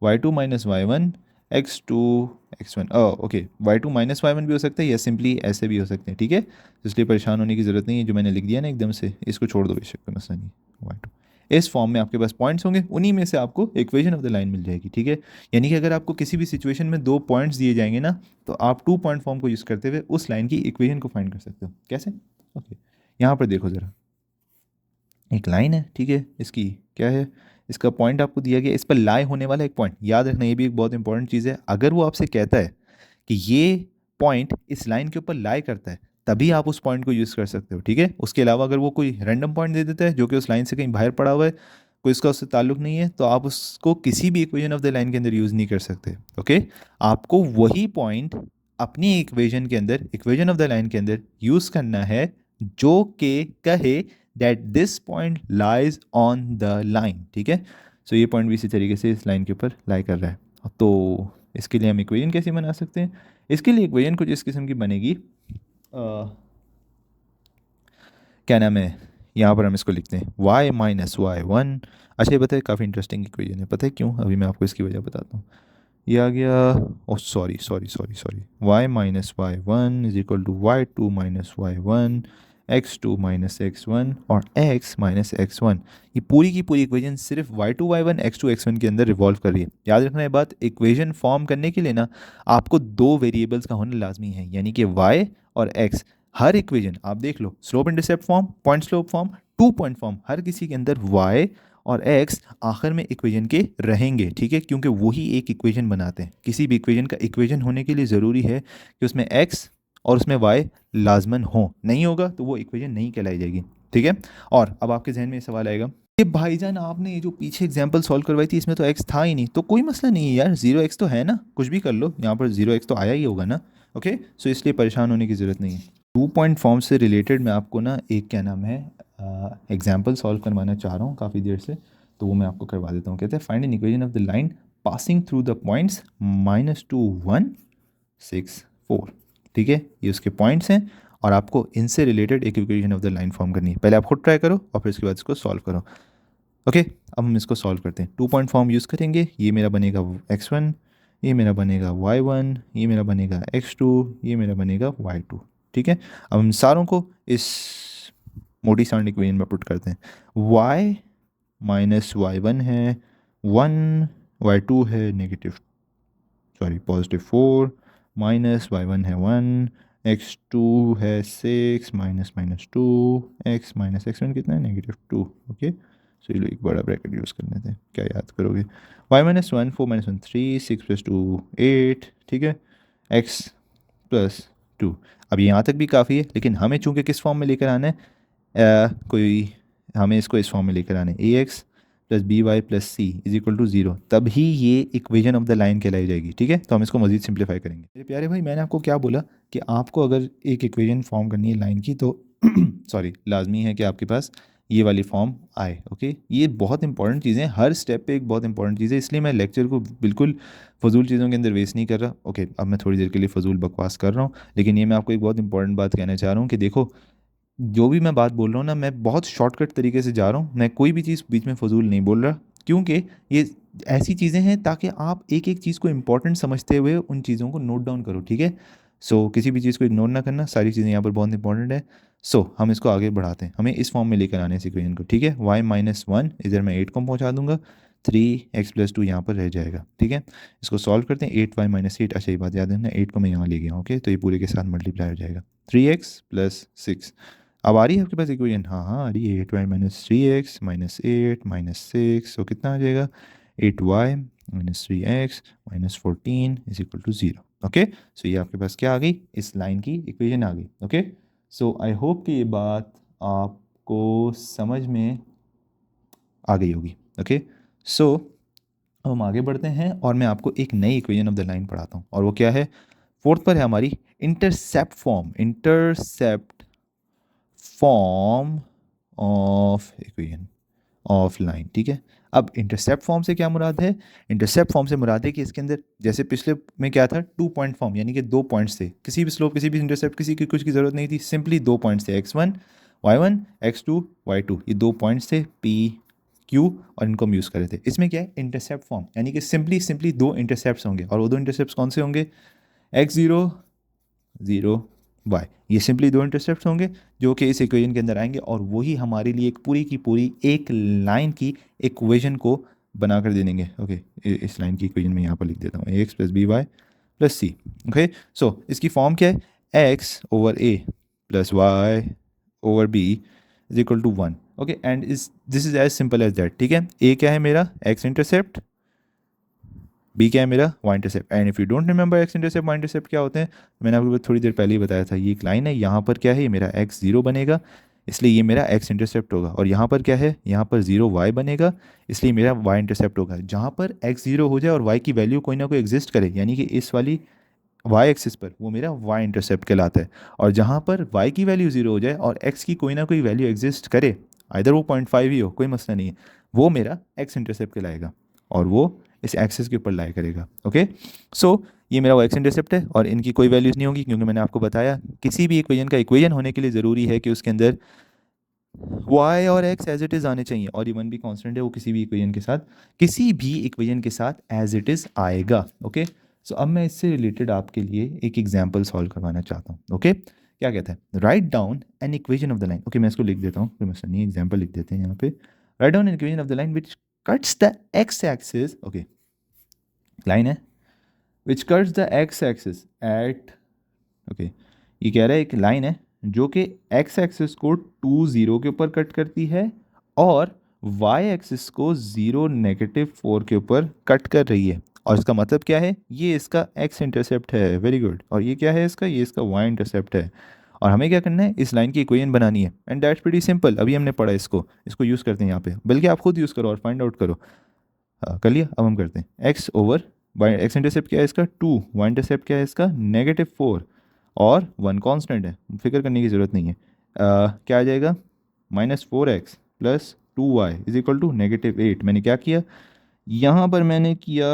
y2 minus y1, x2 x1। Okay, y2 minus y1 भी हो सकता है या सिंपली ऐसे भी हो सकते हैं। ठीक है, तो इसलिए परेशान होने की ज़रूरत नहीं है। जो मैंने लिख दिया ना एकदम से, इसको छोड़ दो, बेशक कोई मसला नहीं। y2 इस फॉर्म में आपके पास पॉइंट्स होंगे, उन्हीं में से आपको इक्वेशन ऑफ द लाइन मिल जाएगी। ठीक है, यानी कि अगर आपको किसी भी सिचुएशन में 2 पॉइंट्स दिए जाएंगे ना, तो आप 2 पॉइंट फॉर्म को यूज़ करते हुए उस लाइन की इक्वेशन को फाइंड कर सकते हो। कैसे? ओके, यहाँ पर देखो ज़रा, एक लाइन है। ठीक है, इसकी क्या है, इसका पॉइंट आपको दिया गया, इस पर लाई होने वाला एक पॉइंट। याद रखना, ये भी एक बहुत इंपॉर्टेंट चीज़ है। अगर वो आपसे कहता है कि ये पॉइंट इस लाइन के ऊपर लाई करता है, तभी आप उस पॉइंट को यूज़ कर सकते हो। ठीक है, उसके अलावा अगर वो कोई रैंडम पॉइंट दे देता है जो कि उस लाइन से कहीं बाहर पड़ा हुआ है, कोई इसका उससे ताल्लुक नहीं है, तो आप उसको किसी भी इक्वेशन ऑफ द लाइन के अंदर यूज़ नहीं कर सकते। ओके, आपको वही पॉइंट अपनी इक्वेशन के अंदर, इक्वेशन ऑफ द लाइन के अंदर यूज़ करना है जो कि कहे that this point lies on the line. ठीक है, सो ये पॉइंट भी इसी तरीके से इस लाइन के ऊपर लाई कर रहा है। तो इसके लिए हम इक्वेशन कैसे बना सकते हैं? इसके लिए इक्वेशन कुछ इस किस्म की बनेगी। क्या नाम है, यहाँ पर हम इसको लिखते हैं y माइनस y1। अच्छा, ये बताए, काफ़ी इंटरेस्टिंग इक्वेशन है। पता है क्यों? अभी मैं आपको इसकी वजह बताता हूँ। ये आ गया, oh sorry sorry sorry sorry, y minus y1 is equal to y2 minus y1, x2 minus x1 और x माइनस x1। ये पूरी की पूरी इक्वेशन सिर्फ y2 y1 x2 x1 के अंदर रिवॉल्व कर रही है। याद रखना ये बात, इक्वेशन फॉर्म करने के लिए ना आपको दो वेरिएबल्स का होना लाजमी है, यानी कि y और x। हर इक्वेशन आप देख लो, slope intercept form, point slope form, 2 point form, हर किसी के अंदर y और x आखिर में इक्वेशन के रहेंगे। ठीक है, क्योंकि वही एक इक्वेशन बनाते हैं। किसी भी इक्वेशन का इक्वेशन होने के लिए ज़रूरी है कि उसमें x और उसमें y लाजमन हो, नहीं होगा तो वो इक्वेशन नहीं कहलाई जाएगी। ठीक है, और अब आपके जहन में ये सवाल आएगा कि भाईजान आपने ये जो पीछे एग्जाम्पल सॉल्व करवाई थी इसमें तो x था ही नहीं। तो कोई मसला नहीं है यार, 0x तो है ना, कुछ भी कर लो, यहाँ पर 0x तो आया ही होगा ना। ओके, सो इसलिए परेशान होने की ज़रूरत नहीं है। 2 पॉइंट फॉर्म से रिलेटेड मैं आपको ना एक क्या नाम है एग्जाम्पल सॉल्व करवाना चाह रहा हूँ काफ़ी देर से, तो वो मैं आपको करवा देता हूँ। कहते हैं find N equation of the line passing through the points -2 1 6 4। ठीक है, ये उसके पॉइंट्स हैं और आपको इनसे रिलेटेड एक equation of the line form करनी है। पहले आप खुद ट्राई करो और फिर उसके बाद इसको सॉल्व करो। ओके, अब हम इसको सॉल्व करते हैं। 2 पॉइंट फॉर्म यूज़ करेंगे। ये मेरा बनेगा x1, ये मेरा बनेगा y1, ये मेरा बनेगा x2, ये मेरा बनेगा y2। ठीक है, अब हम सारों को इस मोटी सांड इक्वेशन में पुट करते हैं। y माइनस y1 है 1, y2 है +4, माइनस y1 है 1, x2 है 6 माइनस -2, x माइनस x1 कितना है -2। ओके, सो ये लो एक बड़ा ब्रैकेट यूज़ कर लेते हैं, क्या याद करोगे। y minus 1 4 minus 1 3, 6 + 2 8। ठीक है, x +2। अब यहाँ तक भी काफ़ी है, लेकिन हमें चूंकि किस फॉर्म में लेकर आना है, हमें इसको इस फॉर्म में लेकर आने, ax plus b y plus c is equal to 0, तभी ये इक्वेशन ऑफ द लाइन कहलाई जाएगी। ठीक है, तो हम इसको मजीद सिंप्लीफाई करेंगे। मेरे प्यारे भाई, मैंने आपको क्या बोला कि आपको अगर एक इक्वेशन फॉर्म करनी है लाइन की तो सॉरी, लाजमी है कि आपके पास ये वाली फॉर्म आए। ओके, ये बहुत इंपॉर्टेंट चीज़ें, हर स्टेप पे एक बहुत इंपॉर्टेंट चीज़ है, इसलिए मैं लेक्चर को बिल्कुल फजूल चीज़ों के अंदर वेस्ट नहीं कर रहा। ओके, अब मैं थोड़ी देर के लिए फजूल बकवास कर रहा हूँ, लेकिन ये मैं आपको एक बहुत इंपॉर्टेंट बात कहना चाह रहा हूँ कि देखो, जो भी मैं बात बोल रहा हूँ ना, मैं बहुत शॉर्टकट तरीके से जा रहा हूँ, मैं कोई भी चीज़ बीच में फजूल नहीं बोल रहा, क्योंकि ये ऐसी चीज़ें हैं ताकि आप एक एक चीज़ को इंपॉर्टेंट समझते हुए उन चीज़ों को नोट डाउन करो। ठीक है, सो किसी भी चीज़ को इग्नोर ना करना, सारी चीज़ें यहाँ पर बहुत इंपॉर्टेंट है। सो हम इसको आगे बढ़ाते हैं, हमें इस फॉर्म में लेकर आने इस इक्वेशन को। ठीक है, y माइनस 1 इधर मैं 8 को पहुँचा दूंगा, 3x + 2 यहाँ पर रह जाएगा। ठीक है, इसको सॉल्व करते हैं। 8y माइनस 8, अच्छा ये बात याद है ना, 8 को मैं यहाँ ले गया। ओके, तो ये पूरे के साथ मल्टीप्लाई हो जाएगा, 3x + 6। अब आ रही है आपके पास इक्वेशन? हाँ हाँ आ रही है, 8y minus 3x minus 8 minus 6, तो कितना आ जाएगा, 8y -3x -14 is equal to 0। Okay, so ये आपके पास क्या आ गई, इस लाइन की इक्वेशन आ गई। ओके, सो आई होप कि ये बात आपको समझ में आ गई होगी। ओके, सो अब हम आगे बढ़ते हैं और मैं आपको एक नई इक्वेशन ऑफ द लाइन पढ़ाता हूँ, और वो क्या है, फोर्थ पर है हमारी intercept form. Intercept form of equation of line. ठीक है, अब इंटरसेप्ट फॉर्म से क्या मुराद है, इंटरसेप्ट फॉर्म से मुराद है कि इसके अंदर जैसे पिछले में क्या था, 2 पॉइंट फॉर्म, यानी कि 2 पॉइंट्स थे, किसी भी स्लोप किसी भी इंटरसेप्ट किसी की कुछ की ज़रूरत नहीं थी, सिंपली 2 पॉइंट्स थे, x1 y1 x2 y2, ये 2 पॉइंट्स थे p q, और इनको हम यूज़ कर रहे थे। इसमें क्या है, इंटरसेप्ट फॉर्म, यानी कि सिंपली 2 इंटरसेप्ट होंगे, और वो 2 इंटरसेप्ट कौन से होंगे, x0 0 y, ये सिंपली 2 इंटरसेप्ट होंगे जो कि इस इक्वेशन के अंदर आएंगे, और वही हमारे लिए एक पूरी की पूरी एक लाइन की इक्वेशन को बना कर दे देंगे। ओके, इस लाइन की इक्वेशन में यहाँ पर लिख देता हूँ, ax + by + c। Okay, so इसकी फॉर्म क्या है, x/a + y/b is equal to 1। Okay, and this is as simple as that. ठीक है, a क्या है मेरा, x इंटरसेप्ट, बी क्या है मेरा, y intercept. And if you don't remember x intercept y intercept क्या होते हैं, मैंने आपको थोड़ी देर पहले ही बताया था, ये एक लाइन है, यहाँ पर क्या है, ये मेरा एक्स जीरो बनेगा, इसलिए ये मेरा एक्स इंटरसेप्ट होगा, और यहाँ पर क्या है, यहाँ पर 0 वाई बनेगा, इसलिए मेरा वाई इंटरसेप्ट होगा। जहाँ पर एक्स जीरो हो जाए और वाई की वैल्यू कोई ना कोई एग्जिस्ट करे, यानी कि इस वाली वाई एक्सिस पर, वो मेरा वाई इंटरसेप्ट कहलाता है। और जहाँ पर वाई की वैल्यू 0 हो जाए और एक्स की कोई ना कोई वैल्यू एग्जिस्ट करे, आइदर वो 0.5 ही हो, कोई मसला नहीं है, वो मेरा एक्स इंटरसेप्ट कहलाएगा, और वो इस एक्सिस के ऊपर लाई करेगा। ओके, सो ये मेरा वो एक्स इंटरसेप्ट है, और इनकी कोई वैल्यूज़ नहीं होगी, क्योंकि मैंने आपको बताया किसी भी इक्वेशन का इक्वेशन होने के लिए ज़रूरी है कि उसके अंदर y और x एज इट इज़ आने चाहिए, और ये वन भी कांस्टेंट है, वो किसी भी इक्वेशन के साथ, किसी भी इक्वेशन के साथ एज इट इज़ आएगा। ओके, सो अब मैं इससे रिलेटेड आपके लिए एक एग्जांपल सॉल्व करवाना चाहता हूँ। ओके, क्या कहता है, right down an equation of the line. Okay, मैं इसको लिख देता हूँ, कोई मसला नहीं, एग्जाम्पल लिख देते हैं यहाँ पे, write down an equation of the line which cuts the X axis. Okay, line है which cuts the X axis at, okay, ये कह रहा है एक लाइन है जो कि एक्स एक्सिस को 2 0 के ऊपर कट करती है, और वाई एक्सिस को 0 -4 के ऊपर कट कर रही है। और इसका मतलब क्या है, ये इसका एक्स इंटरसेप्ट है, वेरी गुड, और ये क्या है इसका, ये इसका वाई इंटरसेप्ट है। और हमें क्या करना है, इस लाइन की इक्वेशन बनानी है, एंड दैट्स प्रीटी सिंपल, अभी हमने पढ़ा इसको यूज़ करते हैं यहाँ पे, बल्कि आप खुद यूज़ करो और फाइंड आउट करो। कर लिया, अब हम करते हैं, एक्स एक्स इंटरसेप्ट क्या है इसका 2, वाई इंटरसेप्ट क्या है इसका -4, और 1 कांस्टेंट है, फिक्र करने की ज़रूरत नहीं है। क्या आ जाएगा, -4x + 2y is equal to -8। मैंने क्या किया, यहाँ पर मैंने किया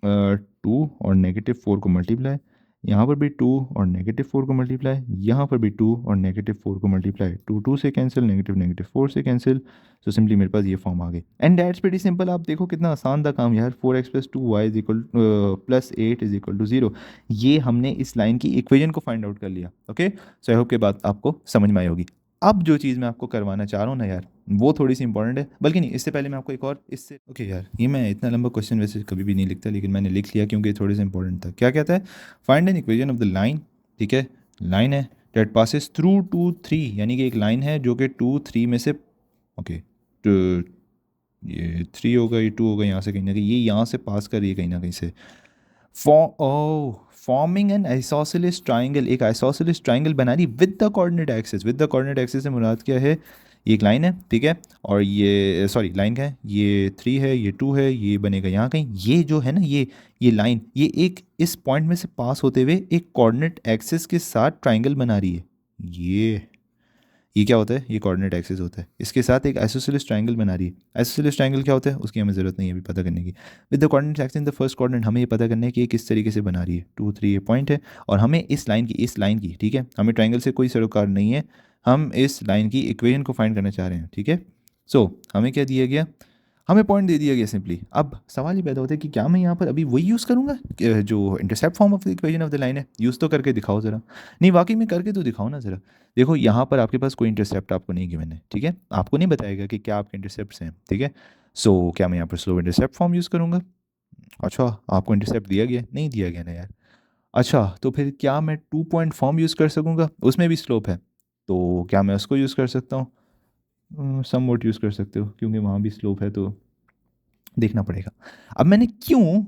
2 और -4 को मल्टीप्लाई, यहाँ पर भी 2 और -4 को मल्टीप्लाई, यहाँ पर भी 2 और -4 को मल्टीप्लाई, 2 2 से कैंसिल, -4 से कैंसिल, तो सिंपली मेरे पास ये फॉर्म आ गई। एंड दैट्स प्रीटी सिंपल, आप देखो कितना आसान था काम यार, 4x + 2y is equal +8 is equal to 0। ये हमने इस लाइन की इक्वेशन को फाइंड आउट कर लिया। ओके, सो आई होप के बात आपको समझ में आई होगी। अब जो चीज़ मैं आपको करवाना चाह रहा हूँ ना यार, वो थोड़ी सी इंपॉर्टेंट है, बल्कि नहीं, इससे पहले मैं आपको एक और इससे, ओके यार, ये मैं इतना लंबा क्वेश्चन वैसे कभी भी नहीं लिखता, लेकिन मैंने लिख लिया क्योंकि थोड़ी सा इंपॉर्टेंट था। क्या कहता है, find N equation of the line. ठीक है, लाइन है डेट पासिस थ्रू 2 3, यानी कि एक लाइन है जो कि 2 3 में से, ओके, तो ये 3 होगा, ये 2 होगा, यहाँ से कहीं ना कहीं ये यहाँ से पास कर रही है कहीं ना कहीं से, फॉर्मिंग एन आइसोसेलेस ट्राइंगल, एक आइसोसेलेस ट्राइंगल बना रही with the coordinate axis. With the coordinate axis से मुराद क्या है, ये एक लाइन है, ठीक है, और ये सॉरी लाइन का है, ये 3 है, ये 2 है, ये बनेगा यहाँ कहीं, ये जो है ना, ये लाइन, ये एक इस पॉइंट में से पास होते हुए एक कोऑर्डिनेट एक्सिस के साथ ट्राइंगल बना रही है। ये क्या होता है, ये कोऑर्डिनेट एक्सिस होता है, इसके साथ एक आइसोसेलेस ट्रायंगल बना रही है। आइसोसेलेस ट्रायंगल क्या होता है, उसकी हमें ज़रूरत नहीं है अभी पता करने की। With the coordinate axis in the first coordinate, हमें ये पता करना है कि ये किस तरीके से बना रही है। 2 3 ये पॉइंट है, और हमें इस लाइन की ठीक है, हमें ट्रायंगल से कोई सरोकार नहीं है, हम इस लाइन की इक्वेशन को फाइंड करना चाह रहे हैं। ठीक है, सो हमें क्या दिया गया, हमें पॉइंट दे दिया गया सिंपली। अब सवाल ये पैदा होता है कि क्या मैं यहाँ पर अभी वही यूज़ करूँगा जो intercept form of the equation of the line है, यूज़ तो करके दिखाओ ज़रा। नहीं, वाकई में करके तो दिखाओ ना ज़रा। देखो यहाँ पर आपके पास कोई इंटरसेप्ट आपको नहीं गिवन है, ठीक है, आपको नहीं बताएगा कि क्या आपके इंटरसेप्ट्स हैं, ठीक है। सो क्या मैं यहाँ पर स्लो इंटरसेप्ट फॉर्म यूज़ करूँगा। अच्छा, आपको इंटरसेप्ट दिया गया, नहीं दिया गया ना यार। अच्छा, तो फिर क्या मैं 2 पॉइंट फॉर्म यूज़ कर सकूँगा, उसमें भी स्लोप है, तो क्या मैं उसको यूज़ कर सकता हूँ, सम वोट यूज़ कर सकते हो, क्योंकि वहाँ भी स्लोप है, तो देखना पड़ेगा। अब मैंने क्यों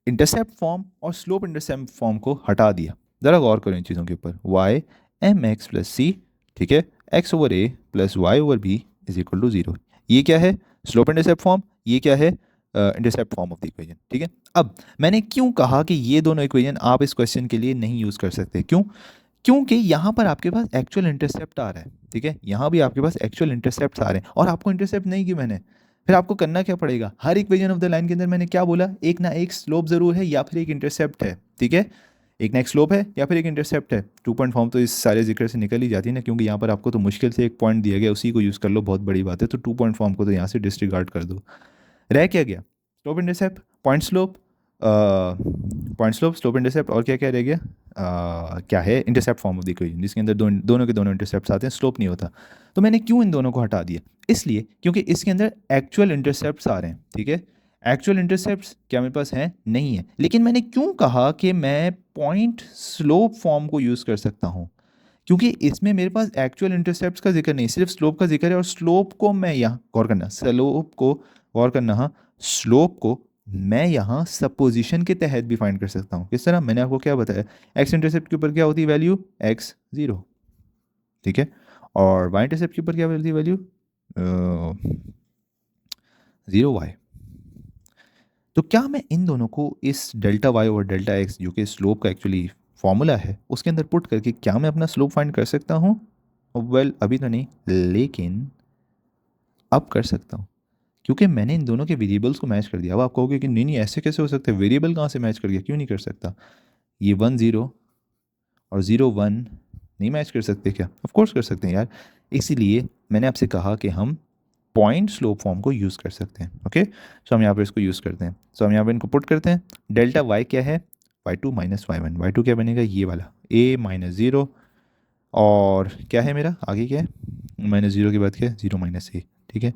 इंटरसेप्ट फॉर्म और स्लोप इंटरसेप्ट फॉर्म को हटा दिया, ज़रा गौर करो इन चीज़ों के ऊपर। वाई एम एक्स प्लस सी, ठीक है, x over a plus y over b is equal to zero. ये क्या है? Slope intercept form. ये क्या है? Intercept form of the equation, ठीक है। अब मैंने क्यों कहा कि ये दोनों इक्वेशन आप इस क्वेश्चन के लिए नहीं यूज़ कर सकते? क्यों? क्योंकि यहाँ पर आपके पास एक्चुअल इंटरसेप्ट आ रहा है, ठीक है, यहाँ भी आपके पास एक्चुअल इंटरसेप्ट आ रहे हैं, और आपको इंटरसेप्ट नहीं की मैंने। फिर आपको करना क्या पड़ेगा? हर इक्वेशन ऑफ द लाइन के अंदर मैंने क्या बोला? एक ना एक स्लोप जरूर है या फिर एक इंटरसेप्ट है, ठीक है। एक ना एक स्लोप है या फिर एक इंटरसेप्ट है। 2 पॉइंट फॉर्म तो इस सारे जिक्र से निकल ही जाती है ना, क्योंकि यहाँ पर आपको तो मुश्किल से एक पॉइंट दिया गया, उसी को यूज़ कर लो, बहुत बड़ी बात है। तो 2 पॉइंट फॉर्म को तो यहाँ से डिस्रिगार्ड कर दो। रह क्या गया? Slope intercept, point slope, point slope, slope intercept, और क्या क्या रह गया? क्या है? Intercept form of the equation, जिसके अंदर दोनों के दोनों इंटरसेप्ट आते हैं, स्लोप नहीं होता। तो मैंने क्यों इन दोनों को हटा दिया? इसलिए क्योंकि इसके अंदर एक्चुअल इंटरसेप्ट्स आ रहे हैं, ठीक है। एक्चुअल इंटरसेप्ट्स क्या मेरे पास हैं? नहीं है। लेकिन मैंने क्यों कहा कि मैं पॉइंट स्लोप फॉर्म को यूज़ कर सकता हूँ? क्योंकि इसमें मेरे पास एक्चुअल इंटरसेप्ट्स का जिक्र नहीं, सिर्फ स्लोप का जिक्र है। और स्लोप को मैं यहाँ गौर करना, स्लोप को गौर करना, हाँ, स्लोप को मैं यहाँ सपोजिशन के तहत भी फाइंड कर सकता हूँ। किस तरह? मैंने आपको क्या बताया? एक्स इंटरसेप्ट के ऊपर क्या होती है वैल्यू? एक्स जीरो, ठीक है। और वाई इंटरसेप्ट के ऊपर क्या होती है वैल्यू? Zero Y. तो क्या मैं इन दोनों को इस डेल्टा वाई और डेल्टा एक्स, जो कि स्लोप का एक्चुअली फॉर्मूला है, उसके अंदर पुट करके क्या मैं अपना स्लोप फाइंड कर सकता हूँ? वेल, अभी तो नहीं, लेकिन अब कर सकता हूँ, क्योंकि मैंने इन दोनों के वेरिएबल्स को मैच कर दिया। अब आप कहोगे कि नहीं नहीं, ऐसे कैसे हो सकता है, वेरिएबल कहाँ से मैच कर गया? क्यों नहीं कर सकता? ये 1 0 और 0 1 नहीं मैच कर सकते क्या? ऑफ कोर्स कर सकते हैं यार। इसीलिए मैंने आपसे कहा कि हम पॉइंट स्लोप फॉर्म को यूज़ कर सकते हैं। ओके, सो हम यहाँ पर इसको यूज़ करते हैं। सो हम यहाँ पर इनको पुट करते हैं। डेल्टा वाई क्या है? y2 minus Y 1। Y to क्या बनेगा? ये वाला a माइनस ज़ीरो। और क्या है मेरा आगे? क्या है माइनस ज़ीरो के बाद? क्या है? 0 माइनस ए, ठीक है।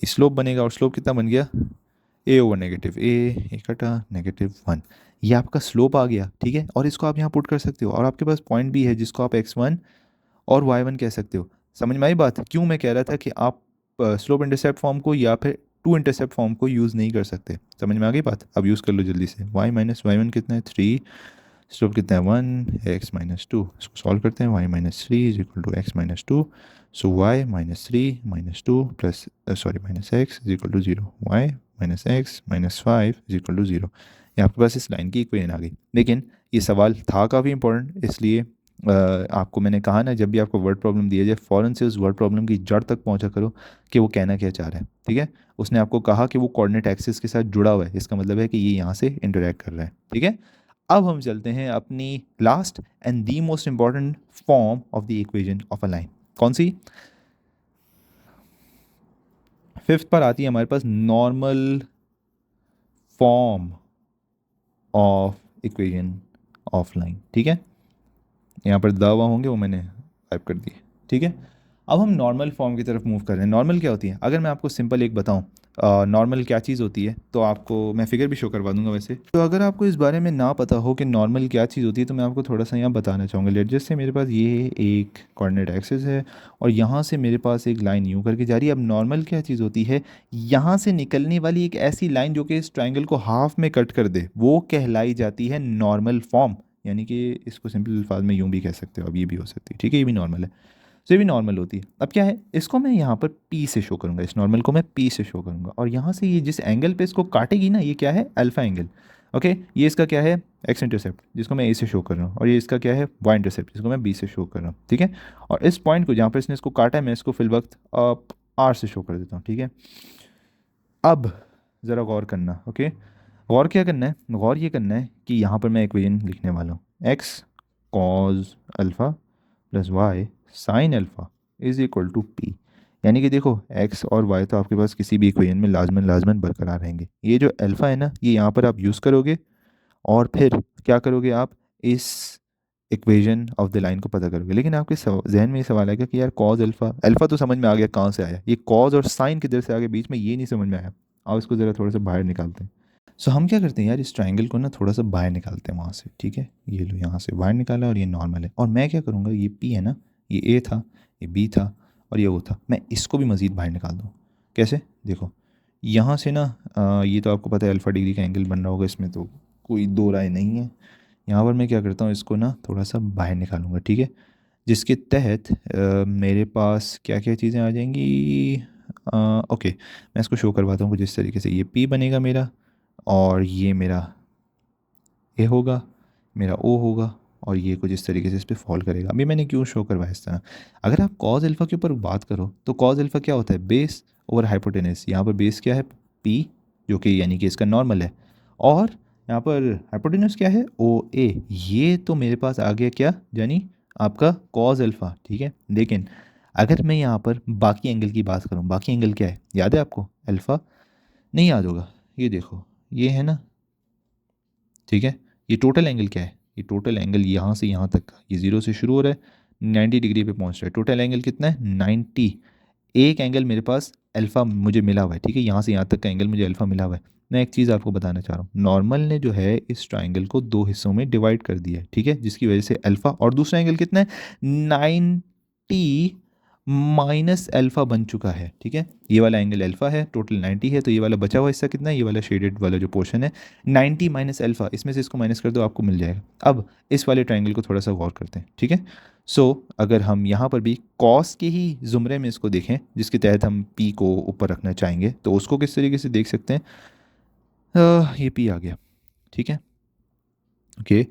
स्लोप बनेगा, और स्लोप कितना बन गया? ए ओवर नेगेटिव ए, एक हटा -1। ये आपका स्लोप आ गया, ठीक है। और इसको आप यहाँ पुट कर सकते हो, और आपके पास पॉइंट भी है जिसको आप x1 और y1 कह सकते हो। समझ में आई बात? क्यों मैं कह रहा था कि आप स्लोप इंटरसेप्ट फॉर्म को या फिर टू इंटरसेप्ट फॉर्म को यूज़ नहीं कर सकते? समझ में आ गई बात? अब यूज़ कर लो जल्दी से। y माइनस वाई 1 कितना है? 3। स्लोप कितना है? 1, x माइनस 2। इसको सॉल्व करते हैं। y minus 3 is equal to x minus 2। So y minus 3 minus 2 plus minus x is equal to 0। y minus x minus 5 is equal to 0। ये आपके पास इस लाइन की इक्वेशन आ गई। लेकिन ये सवाल था काफ़ी इंपॉर्टेंट, इसलिए आपको मैंने कहा ना, जब भी आपको वर्ड प्रॉब्लम दिया जाए, फ़ौरन से उस वर्ड प्रॉब्लम की जड़ तक पहुंचा करो कि वो कहना क्या चाह रहा है, ठीक है। उसने आपको कहा कि वो कोऑर्डिनेट एक्सिस के साथ जुड़ा हुआ है, इसका मतलब है कि ये यहाँ से इंटरेक्ट कर रहा है, ठीक है। अब हम चलते हैं अपनी last and the most important form of the equation of a line. कौन सी? फिफ्थ पर आती है हमारे पास normal form of equation of line, ठीक है। यहाँ पर दावा होंगे वो मैंने टाइप कर दिए, ठीक है। अब हम नॉर्मल फॉर्म की तरफ मूव कर रहे हैं। नॉर्मल क्या होती है? अगर मैं आपको सिंपल एक बताऊँ नॉर्मल क्या चीज़ होती है, तो आपको मैं फिगर भी शो करवा दूंगा वैसे। तो अगर आपको इस बारे में ना पता हो कि नॉर्मल क्या चीज़ होती है, तो मैं आपको थोड़ा सा यहाँ बताना चाहूँगा। लेट जस्ट से मेरे पास ये एक कोऑर्डिनेट एक्सिस है, और यहाँ से मेरे पास एक लाइन यूँ करके जा रही है। अब नॉर्मल क्या चीज़ होती है? यहाँ से निकलने वाली एक ऐसी लाइन जो कि इस ट्राइंगल को हाफ में कट कर दे, वो कहलाई जाती है नॉर्मल फॉर्म। यानी कि इसको सिंपल अल्फाज में यूँ भी कह सकते हो, अब ये भी हो सकती है, ठीक है, ये भी नॉर्मल है। तो ये भी नॉर्मल होती है। अब क्या है, इसको मैं यहाँ पर P से शो करूँगा, इस नॉर्मल को मैं P से शो करूँगा, और यहाँ से ये जिस एंगल पे इसको काटेगी ना, ये क्या है? Alpha angle. ओके, ये इसका क्या है? एक्स इंटरसेप्ट, जिसको मैं A से शो कर रहा हूँ, और ये इसका क्या है? वाई इंटरसेप्ट, जिसको मैं B से शो कर रहा हूँ, ठीक है। और इस पॉइंट को जहाँ पर इसने इसको काटा है, मैं इसको फिल वक्त R से शो कर देता हूँ, ठीक है। अब ज़रा गौर करना, ओके। गौर क्या करना है? गौर ये करना है कि यहाँ पर मैं इक्वेशन लिखने वाला हूँ, x cos alpha plus y sine alpha is equal to p. यानी कि देखो, एक्स और वाई तो आपके पास किसी भी इक्वेशन में लाजमन लाजमन बरकरार रहेंगे। ये जो अल्फ़ा है ना, ये यहाँ पर आप यूज़ करोगे, और फिर क्या करोगे आप? इस इक्वेशन ऑफ द लाइन को पता करोगे। लेकिन आपके जहन में ये सवाल आएगा कि यार कॉज अल्फ़ा, अल्फ़ा तो समझ में आ गया कहाँ से आया, ये कॉज और साइन किधर से आ गया बीच में, ये नहीं समझ में आया। आओ इसको ज़रा थोड़ा सा बाहर निकालते हैं। सो हम क्या करते हैं यार, इस ट्राइंगल को ना थोड़ा सा बाहर निकालते हैं वहाँ से, ठीक है। ये लो, यहाँ से बाहर निकाला, और ये नॉर्मल है। और मैं क्या करूँगा, ये पी है ना, ये ए था, ये बी था, और ये ओ था, मैं इसको भी मज़ीद बाहर निकाल दूँ। कैसे? देखो, यहाँ से ना ये तो आपको पता है अल्फ़ा डिग्री का एंगल बन रहा होगा, इसमें तो कोई दो राय नहीं है। यहाँ पर मैं क्या करता हूँ, इसको ना थोड़ा सा बाहर निकालूंगा, ठीक है, जिसके तहत मेरे पास क्या क्या चीज़ें आ जाएंगी। ओके, मैं इसको शो करवाता हूँ कुछ इस तरीके से। ये पी बनेगा मेरा, और ये मेरा ए होगा, मेरा ओ होगा, और ये कुछ इस तरीके से इस पर फॉल करेगा। अभी मैंने क्यों शो करवाया इस तरह? अगर आप कॉज अल्फ़ा के ऊपर बात करो तो कॉज अल्फ़ा क्या होता है? Base over hypotenuse. यहाँ पर बेस क्या है? पी, जो कि यानी कि इसका नॉर्मल है, और यहाँ पर हाइपोटेनस क्या है? ओ ए। ये तो मेरे पास आ गया क्या, यानी आपका कॉज अल्फ़ा, ठीक है। लेकिन अगर मैं यहाँ पर बाकी एंगल की बात करूँ, बाकी एंगल क्या है, याद है आपको? अल्फ़ा नहीं याद होगा? ये देखो, ये है ना, ठीक है। ये टोटल एंगल क्या है? ये टोटल एंगल यहाँ से यहाँ तक का, ये जीरो से शुरू हो रहा है, 90 डिग्री पे पहुँच रहा है। टोटल एंगल कितना है? 90। एक एंगल मेरे पास अल्फ़ा मुझे मिला हुआ है, ठीक है, यहाँ से यहाँ तक का एंगल मुझे अल्फ़ा मिला हुआ है। मैं एक चीज़ आपको बताना चाह रहा हूँ, नॉर्मल ने जो है इस ट्राइंगल को दो हिस्सों में डिवाइड कर दिया है, ठीक है, जिसकी वजह से अल्फ़ा और दूसरा एंगल कितना है? 90 माइनस अल्फ़ा बन चुका है, ठीक है। ये वाला एंगल अल्फ़ा है, टोटल 90 है, तो ये वाला बचा हुआ हिस्सा कितना है? ये वाला शेडेड वाला जो पोर्शन है, 90 माइनस अल्फ़ा, इसमें से इसको माइनस कर दो, आपको मिल जाएगा। अब इस वाले ट्राइंगल को थोड़ा सा गौर करते हैं, ठीक है। अगर हम यहाँ पर भी कॉस के ही ज़ुमरे में इसको देखें, जिसके तहत हम पी को ऊपर रखना चाहेंगे, तो उसको किस तरीके से देख सकते हैं? ये पी आ गया, ठीक है, ओके।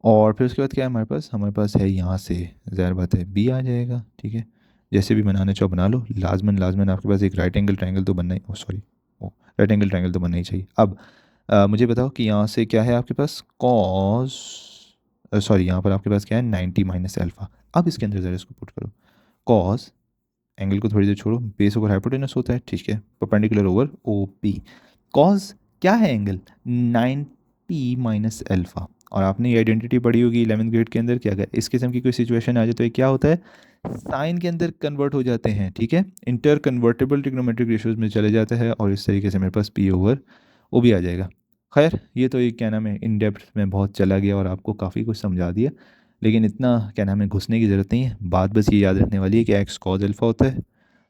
और फिर उसके बाद क्या है हमारे पास? हमारे पास है यहाँ से, ज़ाहिर बात है, बी आ जाएगा, ठीक है। जैसे भी बनाना चाहो बना लो, लाजमन लाजमन आपके पास एक राइट एंगल ट्रायंगल तो बनना ही, ओ सॉरी, ओ राइट एंगल ट्रायंगल तो बनना ही चाहिए। अब मुझे बताओ कि यहाँ से क्या है आपके पास? कॉस, सॉरी, यहाँ पर आपके पास क्या है? 90 माइनस अल्फ़ा। अब इसके अंदर ज़रा इसको पुट करो, कॉस, एंगल को थोड़ी देर छोड़ो, बेस ओवर हाइपोटेनस होता है, ठीक है, perpendicular over o p. Cos क्या है एंगल? 90 minus alpha. और आपने ये आइडेंटिटी पढ़ी होगी 11th ग्रेड के अंदर कि अगर इस किस्म की कोई सिचुएशन आ जाए तो ये क्या होता है? साइन के अंदर कन्वर्ट हो जाते हैं, ठीक है, इंटर कन्वर्टेबल ट्रिग्नोमेट्रिक रेशियोज में चले जाते हैं, और इस तरीके से मेरे पास पी ओवर ओ भी आ जाएगा। खैर, ये तो एक क्या नाम है, इन डेप्थ में बहुत चला गया और आपको काफ़ी कुछ समझा दिया, लेकिन इतना क्या नाम है घुसने की ज़रूरत नहीं है। बात बस ये याद रखने वाली है कि एक्स कॉज अल्फ़ा होता है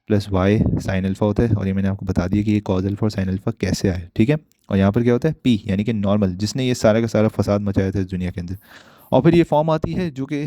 प्लस वाई साइन अल्फ़ा होता है, और ये मैंने आपको बता दिया कि ये कॉज अल्फ़ा और साइन अल्फ़ा कैसे आए, ठीक है। और यहाँ पर क्या होता है? पी, यानी कि नॉर्मल, जिसने ये सारा का सारा फसाद मचाया था इस दुनिया के अंदर। और फिर ये फॉर्म आती है जो कि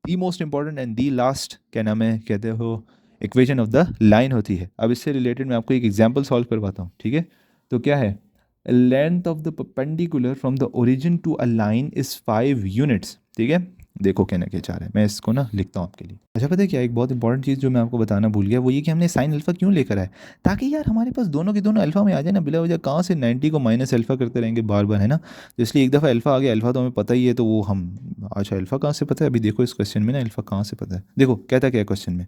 दी most important and the last क्या नाम है कहते हो, इक्वेशन ऑफ द लाइन होती है। अब इससे रिलेटेड मैं आपको एक एग्जाम्पल सॉल्व करवाता हूँ, ठीक है। तो क्या है? Length of the perpendicular from the origin to a line is 5 units, ठीक है। देखो कहना क्या चाह रहा है, मैं इसको ना लिखता हूँ आपके लिए। अच्छा, पता है क्या, एक बहुत इंपॉर्टेंट चीज़ जो मैं आपको बताना भूल गया, वो ये कि हमने साइन अल्फ़ा क्यों लेकर आए, ताकि यार हमारे पास दोनों के दोनों अल्फ़ा में आ जाए ना, बिला वजह कहाँ से 90 को माइनस अल्फ़ा करते रहेंगे बार बार, है ना। तो इसलिए एक दफ़ा अल्फ़ा आ गया, अल्फ़ा तो हमें पता ही है, तो वो हम, अच्छा अल्फ़ा कहाँ से पता है? अभी देखो इस क्वेश्चन में ना अल्फ़ा कहाँ से पता है, देखो कहता क्या है क्वेश्चन में,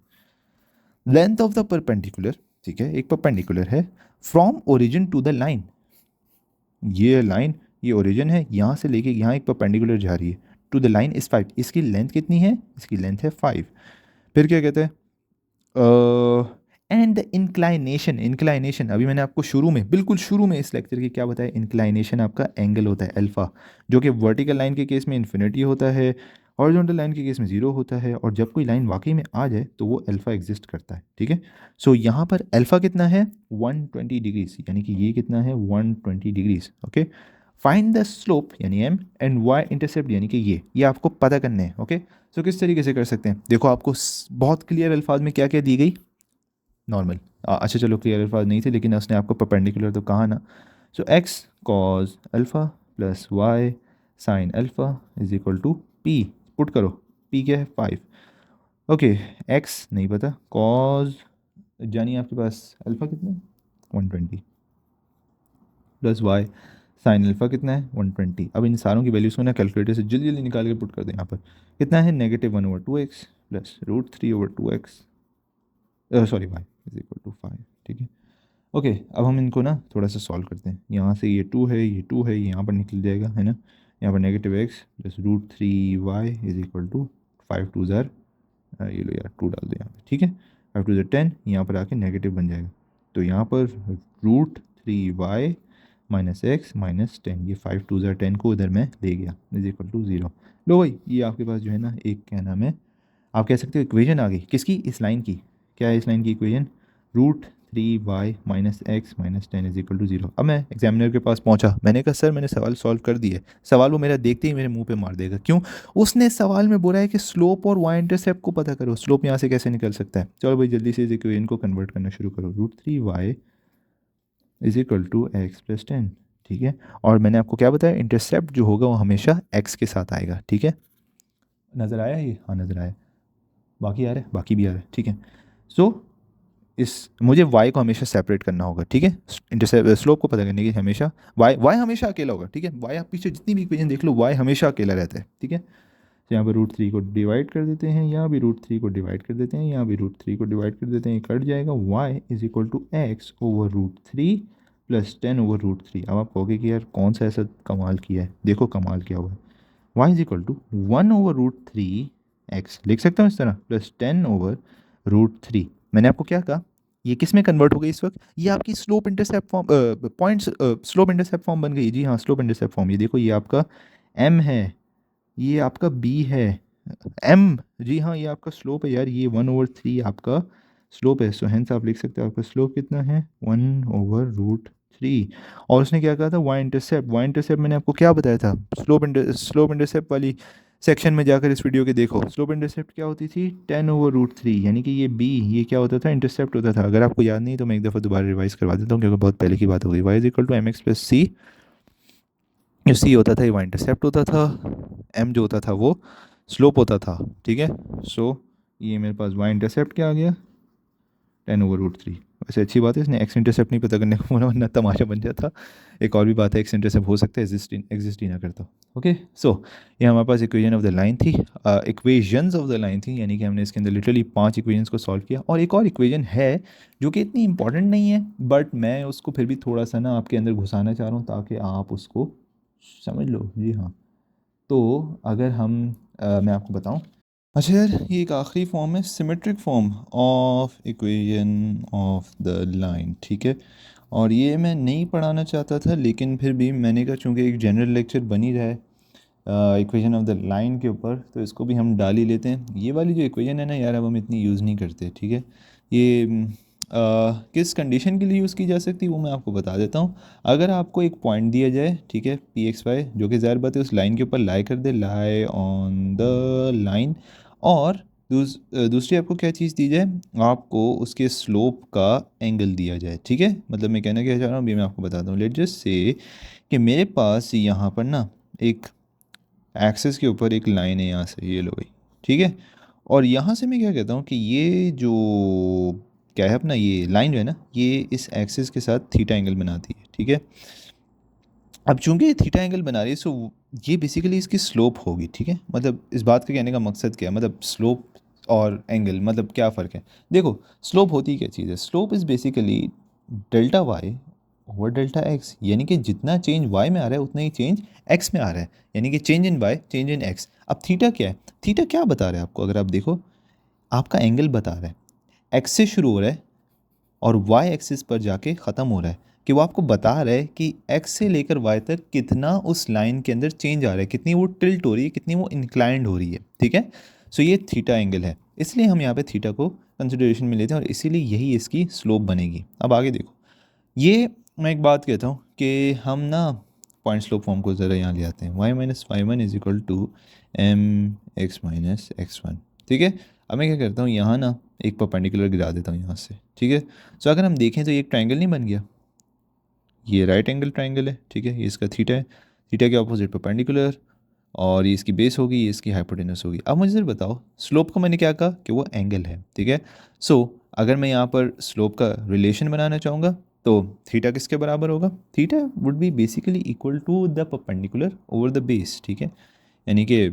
लेंथ ऑफ द परपेंडिकुलर, ठीक है, एक परपेंडिकुलर है, from origin to the line, ये लाइन, ये ओरिजिन है, यहाँ से लेके यहाँ एक परपेंडिकुलर जा रही है, टू द लाइन इज़ 5, इसकी लेंथ कितनी है? इसकी लेंथ है 5। फिर क्या कहते हैं? एंड इंक्लाइनेशन, इंक्लाइनेशन अभी मैंने आपको शुरू में, बिल्कुल शुरू में इस लेक्चर की क्या बताया? इंक्लाइनेशन आपका एंगल होता है अल्फ़ा, जो कि वर्टिकल लाइन के केस में इन्फिनिटी होता है, हॉरिजॉन्टल लाइन के केस में ज़ीरो होता है, और जब कोई लाइन वाकई में आ जाए तो वो अल्फ़ा एग्जिस्ट करता है, ठीक है। यहाँ पर अल्फ़ा कितना है? 120 डिग्रीज, यानी कि ये कितना है? 120 degrees, okay. Find the slope यानी एम, एंड वाई इंटरसेप्ट यानी कि ये आपको पता करने हैं, ओके। किस तरीके से कर सकते हैं? देखो आपको बहुत क्लियर अल्फाज में क्या क्या दी गई, नॉर्मल, अच्छा चलो क्लियर अल्फाज नहीं थे, लेकिन उसने आपको परपेंडिकुलर तो कहा ना। X cos alpha plus y sine alpha is equal to p, put करो, पी क्या है? 5, ओके। एक्स नहीं पता, कॉज जानिए आपके पास अल्फ़ा कितना है? 120, प्लस वाई साइन अल्फ़ा कितना है? 120। अब इन सारों की वैल्यूज़ को ना कैलकुलेटर से जल्दी जल्दी निकाल के पुट कर दें। यहाँ पर कितना है? -1/2x plus √3/2x, sorry y is equal to 5, ठीक है, ओके। अब हम इनको ना थोड़ा सा सॉल्व करते हैं। यहाँ से ये 2 है, ये 2 है, ये यहाँ पर निकल जाएगा, है ना। यहाँ पर -x plus √3y is equal to 5 2 ज़ार, ये लो यार 2 डाल दो यहाँ पे, ठीक है, 5 2 ज़ार 10, यहाँ पर आके नेगेटिव बन जाएगा। तो यहाँ पर √3y माइनस एक्स माइनस 10, ये 5 2 ज़ार 10 को इधर मैं ले गया, इज इक्वल टू 0। लो भाई, ये आपके पास जो है ना एक क्या नाम है, आप कह सकते हो इक्वेशन आ गई, किसकी? इस लाइन की। क्या है इस लाइन की equation? 3y minus x minus 10 is equal to 0। अब मैं एग्जामिनर के पास पहुंचा, मैंने कहा सर मैंने सवाल सॉल्व कर दिया है। सवाल वो मेरा देखते ही मेरे मुंह पे मार देगा, क्यों? उसने सवाल में बोला है कि स्लोप और वाई इंटरसेप्ट को पता करो। स्लोप यहाँ से कैसे निकल सकता है? चलो भाई जल्दी से इस इक्वेशन को कन्वर्ट करना शुरू करो। √3y is equal to x plus 10, ठीक है। और मैंने आपको क्या बताया, इंटरसेप्ट जो होगा वो हमेशा एक्स के साथ आएगा, ठीक है। नज़र आया ये? हाँ नज़र आया। बाकी आ रहा है? बाकी भी आ रहा है, ठीक है। सो इस मुझे y को हमेशा सेपरेट करना होगा, ठीक है। इंटरसेप्ट स्लोप को पता करने की हमेशा y हमेशा अकेला होगा, ठीक है। y आप पीछे जितनी भी इक्वेशन देख लो y हमेशा अकेला रहता है, ठीक है। तो यहाँ पर √3 को डिवाइड कर देते हैं, यहाँ भी √3 को डिवाइड कर देते हैं, यहाँ भी √3 को डिवाइड कर देते हैं, ये कट जाएगा। y is equal to x over √3 plus 10 over √3। अब आप कहोगे कि यार कौन सा ऐसा कमाल किया है? देखो कमाल क्या हुआ है। y is equal to 1 over √3 x लिख सकता हूँ इस तरह, प्लस 10 ओवर √3। मैंने आपको क्या कहा, ये किस में कन्वर्ट हो गई इस वक्त? ये आपकी slope intercept form, points slope intercept form बन गई। जी हाँ, स्लोप इंटरसेप्ट फॉर्म। ये देखो ये आपका m है, ये आपका b है, m। जी हाँ, ये आपका स्लोप है यार, ये 1/3 आपका स्लोप है। सो हेंस आप लिख सकते हो आपका स्लोप कितना है, 1/√3। और उसने क्या कहा था, वाई इंटरसेप्ट मैंने आपको क्या बताया था, स्लोप इंटरसेप्ट वाली सेक्शन में जाकर इस वीडियो के देखो। स्लोप इंटरसेप्ट क्या होती थी, 10/√3, यानी कि ये b, ये क्या होता था, इंटरसेप्ट होता था। अगर आपको याद नहीं तो मैं एक दफ़ा दोबारा रिवाइज करवा देता हूँ, क्योंकि बहुत पहले की बात हो गई। y is equal to M x plus C. जो c होता था ये वाई इंटरसेप्ट होता था, m जो होता था वो स्लोप होता था, ठीक है। सो ये मेरे पास वाई इंटरसेप्ट क्या आ गया, 10/√3। वैसे अच्छी बात है इसने एक्स इंटरसेप्ट नहीं पता करने को बोला, वरना तमाशा बन जाता। एक और भी बात है, एक्स इंटरसेप्ट हो सकता है एग्जिस्ट ही ना करता। ओके, सो ये हमारे पास इक्वेशन ऑफ द लाइन थी, इक्वेशंस ऑफ द लाइन थी, यानी कि हमने इसके अंदर लिटरली 5 इक्वेशंस को सॉल्व किया। और एक और इक्वेशन है जो कि इतनी इंपॉर्टेंट नहीं है, बट मैं उसको फिर भी थोड़ा सा ना आपके अंदर घुसाना चाह रहा हूँ ताकि आप उसको समझ लो। जी हाँ, तो अगर हम मैं आपको बताऊं, अच्छा यार, ये एक आखिरी फॉर्म है, symmetric form of equation of the line, ठीक है। और ये मैं नहीं पढ़ाना चाहता था, लेकिन फिर भी मैंने कहा चूँकि एक जनरल लेक्चर बन ही रहा है इक्वेशन ऑफ द लाइन के ऊपर, तो इसको भी हम डाल ही लेते हैं। ये वाली जो इक्वेशन है ना यार, अब हम इतनी यूज़ नहीं करते, ठीक है। ये किस कंडीशन के लिए यूज़ की जा सकती है वो मैं आपको बता देता हूँ। अगर आपको एक पॉइंट दिया जाए, ठीक है, pxy, जो कि ज़ाहिर बात है उस लाइन के ऊपर लाई कर दे, लाई ऑन द लाइन। और दूसरी आपको क्या चीज़ दी जाए, आपको उसके स्लोप का एंगल दिया जाए, ठीक है। मतलब मैं कहना क्या चाह रहा हूँ अभी मैं आपको बताता हूँ। लेट जस्ट से कि मेरे पास यहाँ पर ना एक एक्सिस के ऊपर एक लाइन है यहाँ से, ये लो भाई, ठीक है। और यहाँ से मैं क्या कहता हूँ कि ये जो क्या है अपना, ये लाइन जो है ना, ये इस एक्सिस के साथ थीटा एंगल बनाती है, ठीक है। अब चूंकि ये थीटा एंगल बना रही है, सो ये बेसिकली इसकी स्लोप होगी, ठीक है। मतलब इस बात का कहने का मकसद क्या है, मतलब स्लोप और एंगल मतलब क्या फ़र्क है? देखो, स्लोप होती क्या चीज़ है, slope is basically delta y over delta x, यानी कि जितना चेंज वाई में आ रहा है उतना ही चेंज एक्स में आ रहा है, यानी कि change in y change in x. अब थीटा क्या है, थीटा क्या बता रहा है आपको, अगर आप देखो आपका एंगल बता रहा है, एक्स से शुरू हो रहा है और वाई एक्सिस पर जाके ख़त्म हो रहा है, कि वो आपको बता रहा है कि एक्स से लेकर वाई तक कितना उस लाइन के अंदर चेंज आ रहा है, कितनी वो टिल्ट हो रही है, कितनी वो इंक्लाइंड हो रही है, ठीक है। सो ये थीटा एंगल है, इसलिए हम यहाँ पे थीटा को कंसिडरेशन में लेते हैं और इसीलिए यही इसकी स्लोप बनेगी। अब आगे देखो, ये मैं एक बात कहता हूँ कि हम ना पॉइंट स्लोप फॉर्म को ज़रा यहाँ ले आते हैं। y minus Y one is equal to M x minus x one, ठीक है। अब मैं क्या करता हूँ, यहाँ ना एक परपेंडिकुलर गिरा देता हूँ यहाँ से, ठीक है। सो अगर हम देखें तो ये एक ट्रायंगल नहीं बन गया, ये राइट एंगल ट्रायंगल है, ठीक है। ये इसका थीटा है, थीटा के ऑपोजिट परपेंडिकुलर, और ये इसकी बेस होगी, ये इसकी हाइपोटेनस होगी। अब मुझे ज़रा बताओ, स्लोप को मैंने क्या कहा कि वो एंगल है, ठीक है। सो अगर मैं यहाँ पर स्लोप का रिलेशन बनाना चाहूँगा तो थीटा किसके बराबर होगा, theta would be basically equal to the perpendicular over the base, ठीक है। यानी कि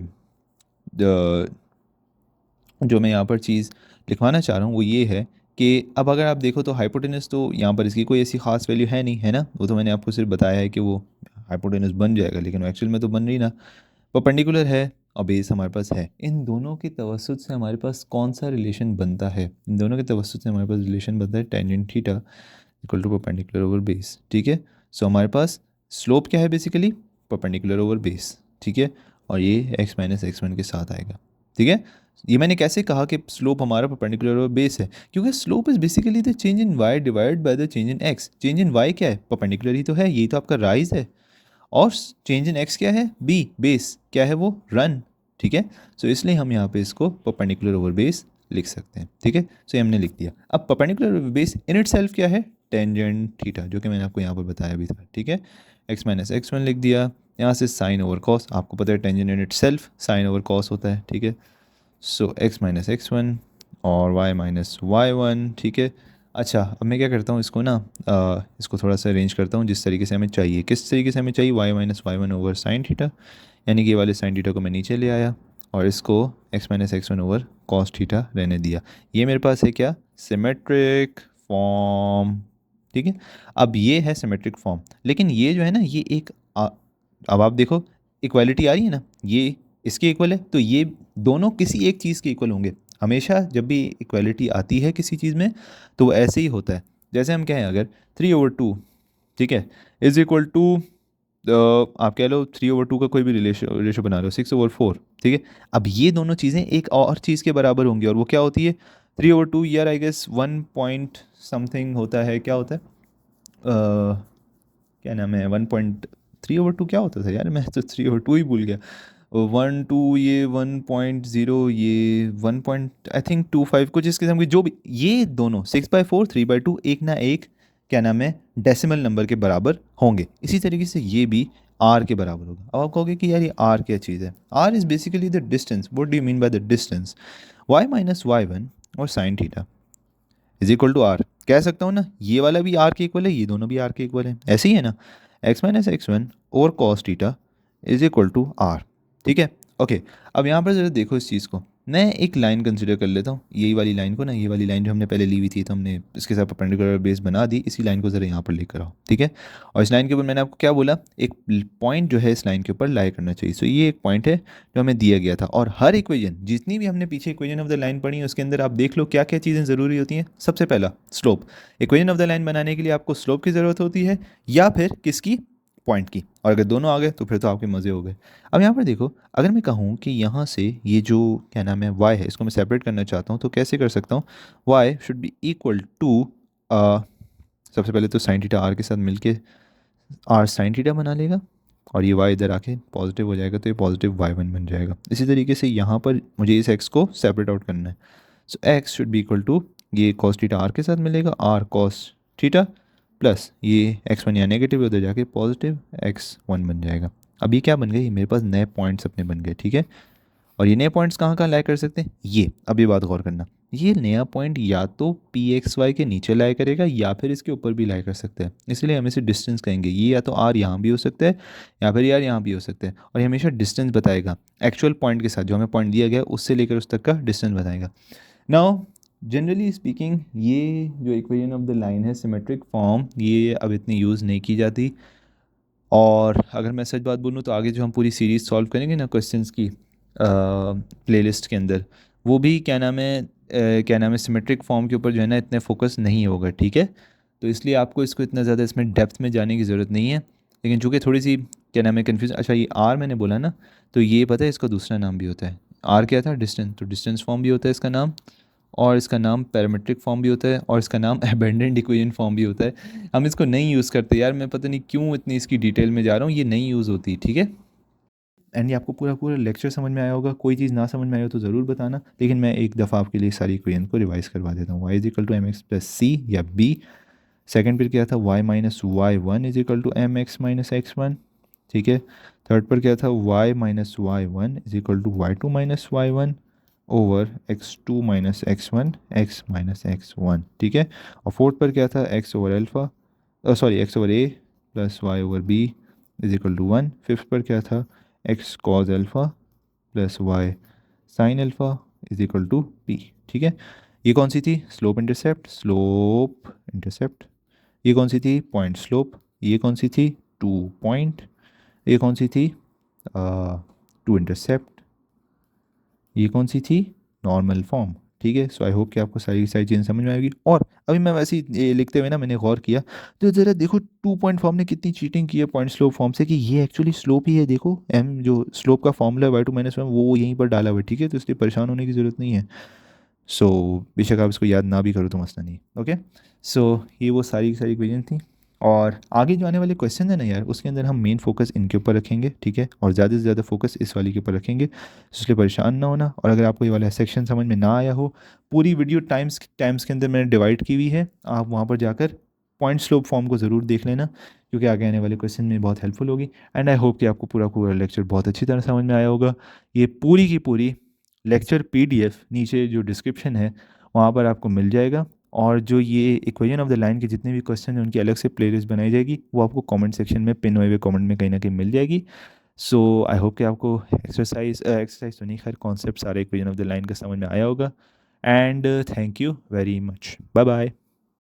जो मैं यहाँ पर चीज़ लिखवाना चाह रहा हूँ वो ये है कि अब अगर आप देखो तो हाइपोटेनस तो यहाँ पर इसकी कोई ऐसी खास वैल्यू है नहीं, है ना। वो तो मैंने आपको सिर्फ बताया है कि वो हाइपोटेनस बन जाएगा, लेकिन एक्चुअल में तो बन रही ना। परपेंडिकुलर है और बेस हमारे पास है, इन दोनों के तवस्सुत से हमारे पास कौन सा रिलेशन बनता है, इन दोनों के तवस्सुत से हमारे पास रिलेशन बनता है tangent theta equal to perpendicular over base, ठीक है। सो हमारे पास स्लोप क्या है, बेसिकली परपेंडिकुलर ओवर बेस, ठीक है। और ये x माइनस एक्स वन के साथ आएगा, ठीक है। ये मैंने कैसे कहा कि स्लोप हमारा परपेंडिकुलर और बेस है, क्योंकि slope is basically the change in y divide by the change in x. Change in y क्या है, परपेंडिकुलर ही तो है, यही तो आपका राइज है। और चेंज इन एक्स क्या है, बी, बेस क्या है वो, रन। ठीक है, सो इसलिए हम यहाँ पे इसको परपेंडिकुलर ओवर बेस लिख सकते हैं। ठीक है, सो ये हमने लिख दिया। अब perpendicular over base in itself क्या है, टेंजेंट थीटा, जो कि मैंने आपको यहाँ पर बताया भी था। ठीक है, एक्स माइनस एक्स वन लिख दिया। यहाँ से साइन ओवर कॉस, आपको पता है tangent in itself sine over cos होता है। ठीक है, so x minus x one और वाई माइनस वाई वन। ठीक है, अच्छा अब मैं क्या करता हूँ, इसको ना इसको थोड़ा सा अरेंज करता हूँ जिस तरीके से हमें चाहिए। किस तरीके से हमें चाहिए, y minus Y one over sine theta, यानी कि ये वाले साइन थीटा को मैं नीचे ले आया और इसको x minus x one over cos theta रहने दिया। ये मेरे पास है क्या, सिमेट्रिक फॉर्म। ठीक है, अब ये है सिमेट्रिक फॉर्म, लेकिन ये जो है ना ये एक अब आप देखो इक्वालिटी आ रही है ना, ये इसके इक्वल है, तो ये दोनों किसी एक चीज़ के इक्वल होंगे। हमेशा जब भी इक्वालिटी आती है किसी चीज़ में तो वो ऐसे ही होता है। जैसे हम कहें अगर 3/2, ठीक है, इज इक्वल टू, आप कह लो 3/2 का कोई भी रेशो बना लो, 6/4। ठीक है, अब ये दोनों चीज़ें एक और चीज़ के बराबर होंगी, और वो क्या होती है, 3/2 यार आई गेस 1 पॉइंट समथिंग होता है, क्या होता है, क्या नाम है, 1.3/2 क्या होता था यार, मैं तो 3/2 ही भूल गया। 1 2 ये 1.0 ये 1 आई थिंक 25 कुछ इस किस्म की, जो भी ये दोनों 6/4 3/2 एक ना एक क्या नाम है डेसिमल नंबर के बराबर होंगे। इसी तरीके से ये भी आर के बराबर होगा। अब आप कहोगे कि यार ये आर क्या चीज़ है, R is basically the distance. What do you mean by the distance, Y minus Y one और sine theta is equal to R. कह सकता हूँ ना, ये वाला भी आर के इक्वल है, ये दोनों भी आर के इक्वल है, ऐसे ही है ना, एक्स माइनस एक्स वन और cos theta is equal to r. ठीक है, ओके। अब यहाँ पर ज़रा देखो इस चीज़ को, मैं एक लाइन कंसिडर कर लेता हूँ, यही वाली लाइन को ना, ये वाली लाइन जो हमने पहले ली हुई थी, तो हमने इसके साथ परपेंडिकुलर बेस बना दी, इसी लाइन को ज़रा यहाँ पर लेकर आओ। ठीक है, और इस लाइन के ऊपर मैंने आपको क्या बोला, एक पॉइंट जो है इस लाइन के ऊपर लाई करना चाहिए। सो ये एक पॉइंट है जो हमें दिया गया था, और हर इक्वेशन जितनी भी हमने पीछे इक्वेशन ऑफ द लाइन पढ़ी है उसके अंदर आप देख लो क्या क्या चीज़ें ज़रूरी होती हैं। सबसे पहला slope, equation of the line बनाने के लिए आपको स्लोप की ज़रूरत होती है, या फिर किसकी, पॉइंट की। और अगर दोनों आ गए तो फिर तो आपके मज़े हो गए। अब यहाँ पर देखो, अगर मैं कहूँ कि यहाँ से ये जो क्या नाम है y है, इसको मैं सेपरेट करना चाहता हूँ, तो कैसे कर सकता हूँ, y should be equal to, सबसे पहले तो साइन थीटा r के साथ मिलके r साइन थीटा बना लेगा, और ये y इधर आके पॉजिटिव हो जाएगा, तो ये पॉजिटिव y1 बन जाएगा। इसी तरीके से यहाँ पर मुझे इस x को सेपरेट आउट करना है। So x should be equal to, ये cos थीटा r के साथ मिलेगा, r cos थीटा प्लस ये x1 यहाँ नेगेटिव उधर जाके पॉजिटिव x1 बन जाएगा। अब ये क्या बन गए, मेरे पास नए पॉइंट्स अपने बन गए। ठीक है, और ये नए पॉइंट्स कहाँ कहाँ लाई कर सकते हैं, ये अब ये बात गौर करना, ये नया पॉइंट या तो पी एक्स वाई के नीचे लाई करेगा या फिर इसके ऊपर भी लाई कर सकते हैं, इसलिए हम इसे डिस्टेंस कहेंगे। ये या तो आर यहाँ भी हो सकता है या फिर यार यहाँ भी हो सकता है, और ये हमेशा डिस्टेंस बताएगा एक्चुअल पॉइंट के साथ, जो हमें पॉइंट दिया गया है उससे लेकर उस तक का डिस्टेंस बताएगा। नाउ जनरली स्पीकिंग ये जो इक्वेशन ऑफ द लाइन है सिमेट्रिक फॉर्म, ये अब इतनी यूज़ नहीं की जाती। और अगर मैं सच बात बोलूँ तो आगे जो हम पूरी सीरीज़ सॉल्व करेंगे ना क्वेश्चंस की प्लेलिस्ट के अंदर, वो भी क्या नाम है क्या नाम है सिमेट्रिक फॉर्म के ऊपर जो है ना इतने फोकस नहीं होगा। ठीक है, तो इसलिए आपको इसको इतना ज़्यादा इसमें डेप्थ में जाने की ज़रूरत नहीं है। लेकिन चूँकि थोड़ी सी क्या नाम है कन्फ्यूज, अच्छा ये आर मैंने बोला ना, तो ये पता है इसका दूसरा नाम भी होता है। आर क्या था, डिस्टेंस, तो डिस्टेंस फॉर्म भी होता है इसका नाम, और इसका नाम पैरामेट्रिक फॉर्म भी होता है, और इसका नाम अबेंडेंट इक्वेशन फॉर्म भी होता है। हम इसको नहीं यूज़ करते यार, मैं पता नहीं क्यों इतनी इसकी डिटेल में जा रहा हूँ, ये नहीं यूज़ होती। ठीक है, एंड ये आपको पूरा पूरा लेक्चर समझ में आया होगा, कोई चीज़ ना समझ में आई हो तो ज़रूर बताना, लेकिन मैं एक दफ़ा आपके लिए सारी इक्वेशन को रिवाइज करवा देता हूँ। Y is equal to M x plus C या बी, सेकेंड पर क्या था, Y minus Y one is equal to M x minus x one. ठीक है, थर्ड पर क्या था, Y minus Y one is equal to Y two minus Y one over X two minus x one X minus x one. ठीक है, और फोर्थ पर क्या था, X over alpha, sorry x over a plus y over b is equal to one. Fifth पर क्या था, x cos alpha plus y sine alpha is equal to p. ठीक है, ये कौन सी थी, स्लोप इंटरसेप्ट, स्लोप इंटरसेप्ट। ये कौन सी थी, पॉइंट स्लोप। ये कौन सी थी, टू पॉइंट। ये कौन सी थी, टू इंटरसेप्ट। ये कौन सी थी, नॉर्मल फॉर्म। ठीक है। सो आई होप कि आपको सारी सारी चीज़ें समझ में आएगी। और अभी मैं वैसे ही ये लिखते हुए ना मैंने गौर किया, तो ज़रा देखो 2 पॉइंट फॉर्म ने कितनी चीटिंग की है पॉइंट स्लोप फॉर्म से, कि ये एक्चुअली स्लोप ही है। देखो एम जो स्लोप का फॉर्मूला है y2 - 1 वो यहीं पर डाला हुआ है, ठीक है। तो इसलिए परेशान होने की ज़रूरत नहीं है। सो बेशक आप इसको याद ना भी करो तो मसला नहीं, ओके। सो ये वो सारी की सारी इक्वेशन थी। और आगे जो आने वाले क्वेश्चन है ना यार, उसके अंदर हम मेन फोकस इनके ऊपर रखेंगे, ठीक है। और ज़्यादा से ज़्यादा फोकस इस वाली के ऊपर रखेंगे, तो इसलिए परेशान ना होना। और अगर आपको ये वाला सेक्शन समझ में ना आया हो, पूरी वीडियो टाइम्स के अंदर मैंने डिवाइड की हुई है, आप वहाँ पर जाकर पॉइंट स्लोप फॉर्म को ज़रूर देख लेना, क्योंकि आगे आने वाले क्वेश्चन में बहुत हेल्पफुल होगी। एंड आई होप कि आपको पूरा पूरा लेक्चर बहुत अच्छी तरह समझ में आया होगा। ये पूरी की पूरी लेक्चर पीडीएफ नीचे जो डिस्क्रिप्शन है वहाँ पर आपको मिल जाएगा। और जो ये इक्वेशन ऑफ द लाइन के जितने भी क्वेश्चन हैं उनकी अलग से प्लेलिस्ट बनाई जाएगी, वो आपको कमेंट सेक्शन में पिन हुए हुए कमेंट में कहीं ना कहीं मिल जाएगी। सो आई होप कि आपको एक्सरसाइज तो नहीं, खैर कॉन्सेप्ट सारे इक्वेशन ऑफ द लाइन का समझ में आया होगा। And thank you very much, bye bye.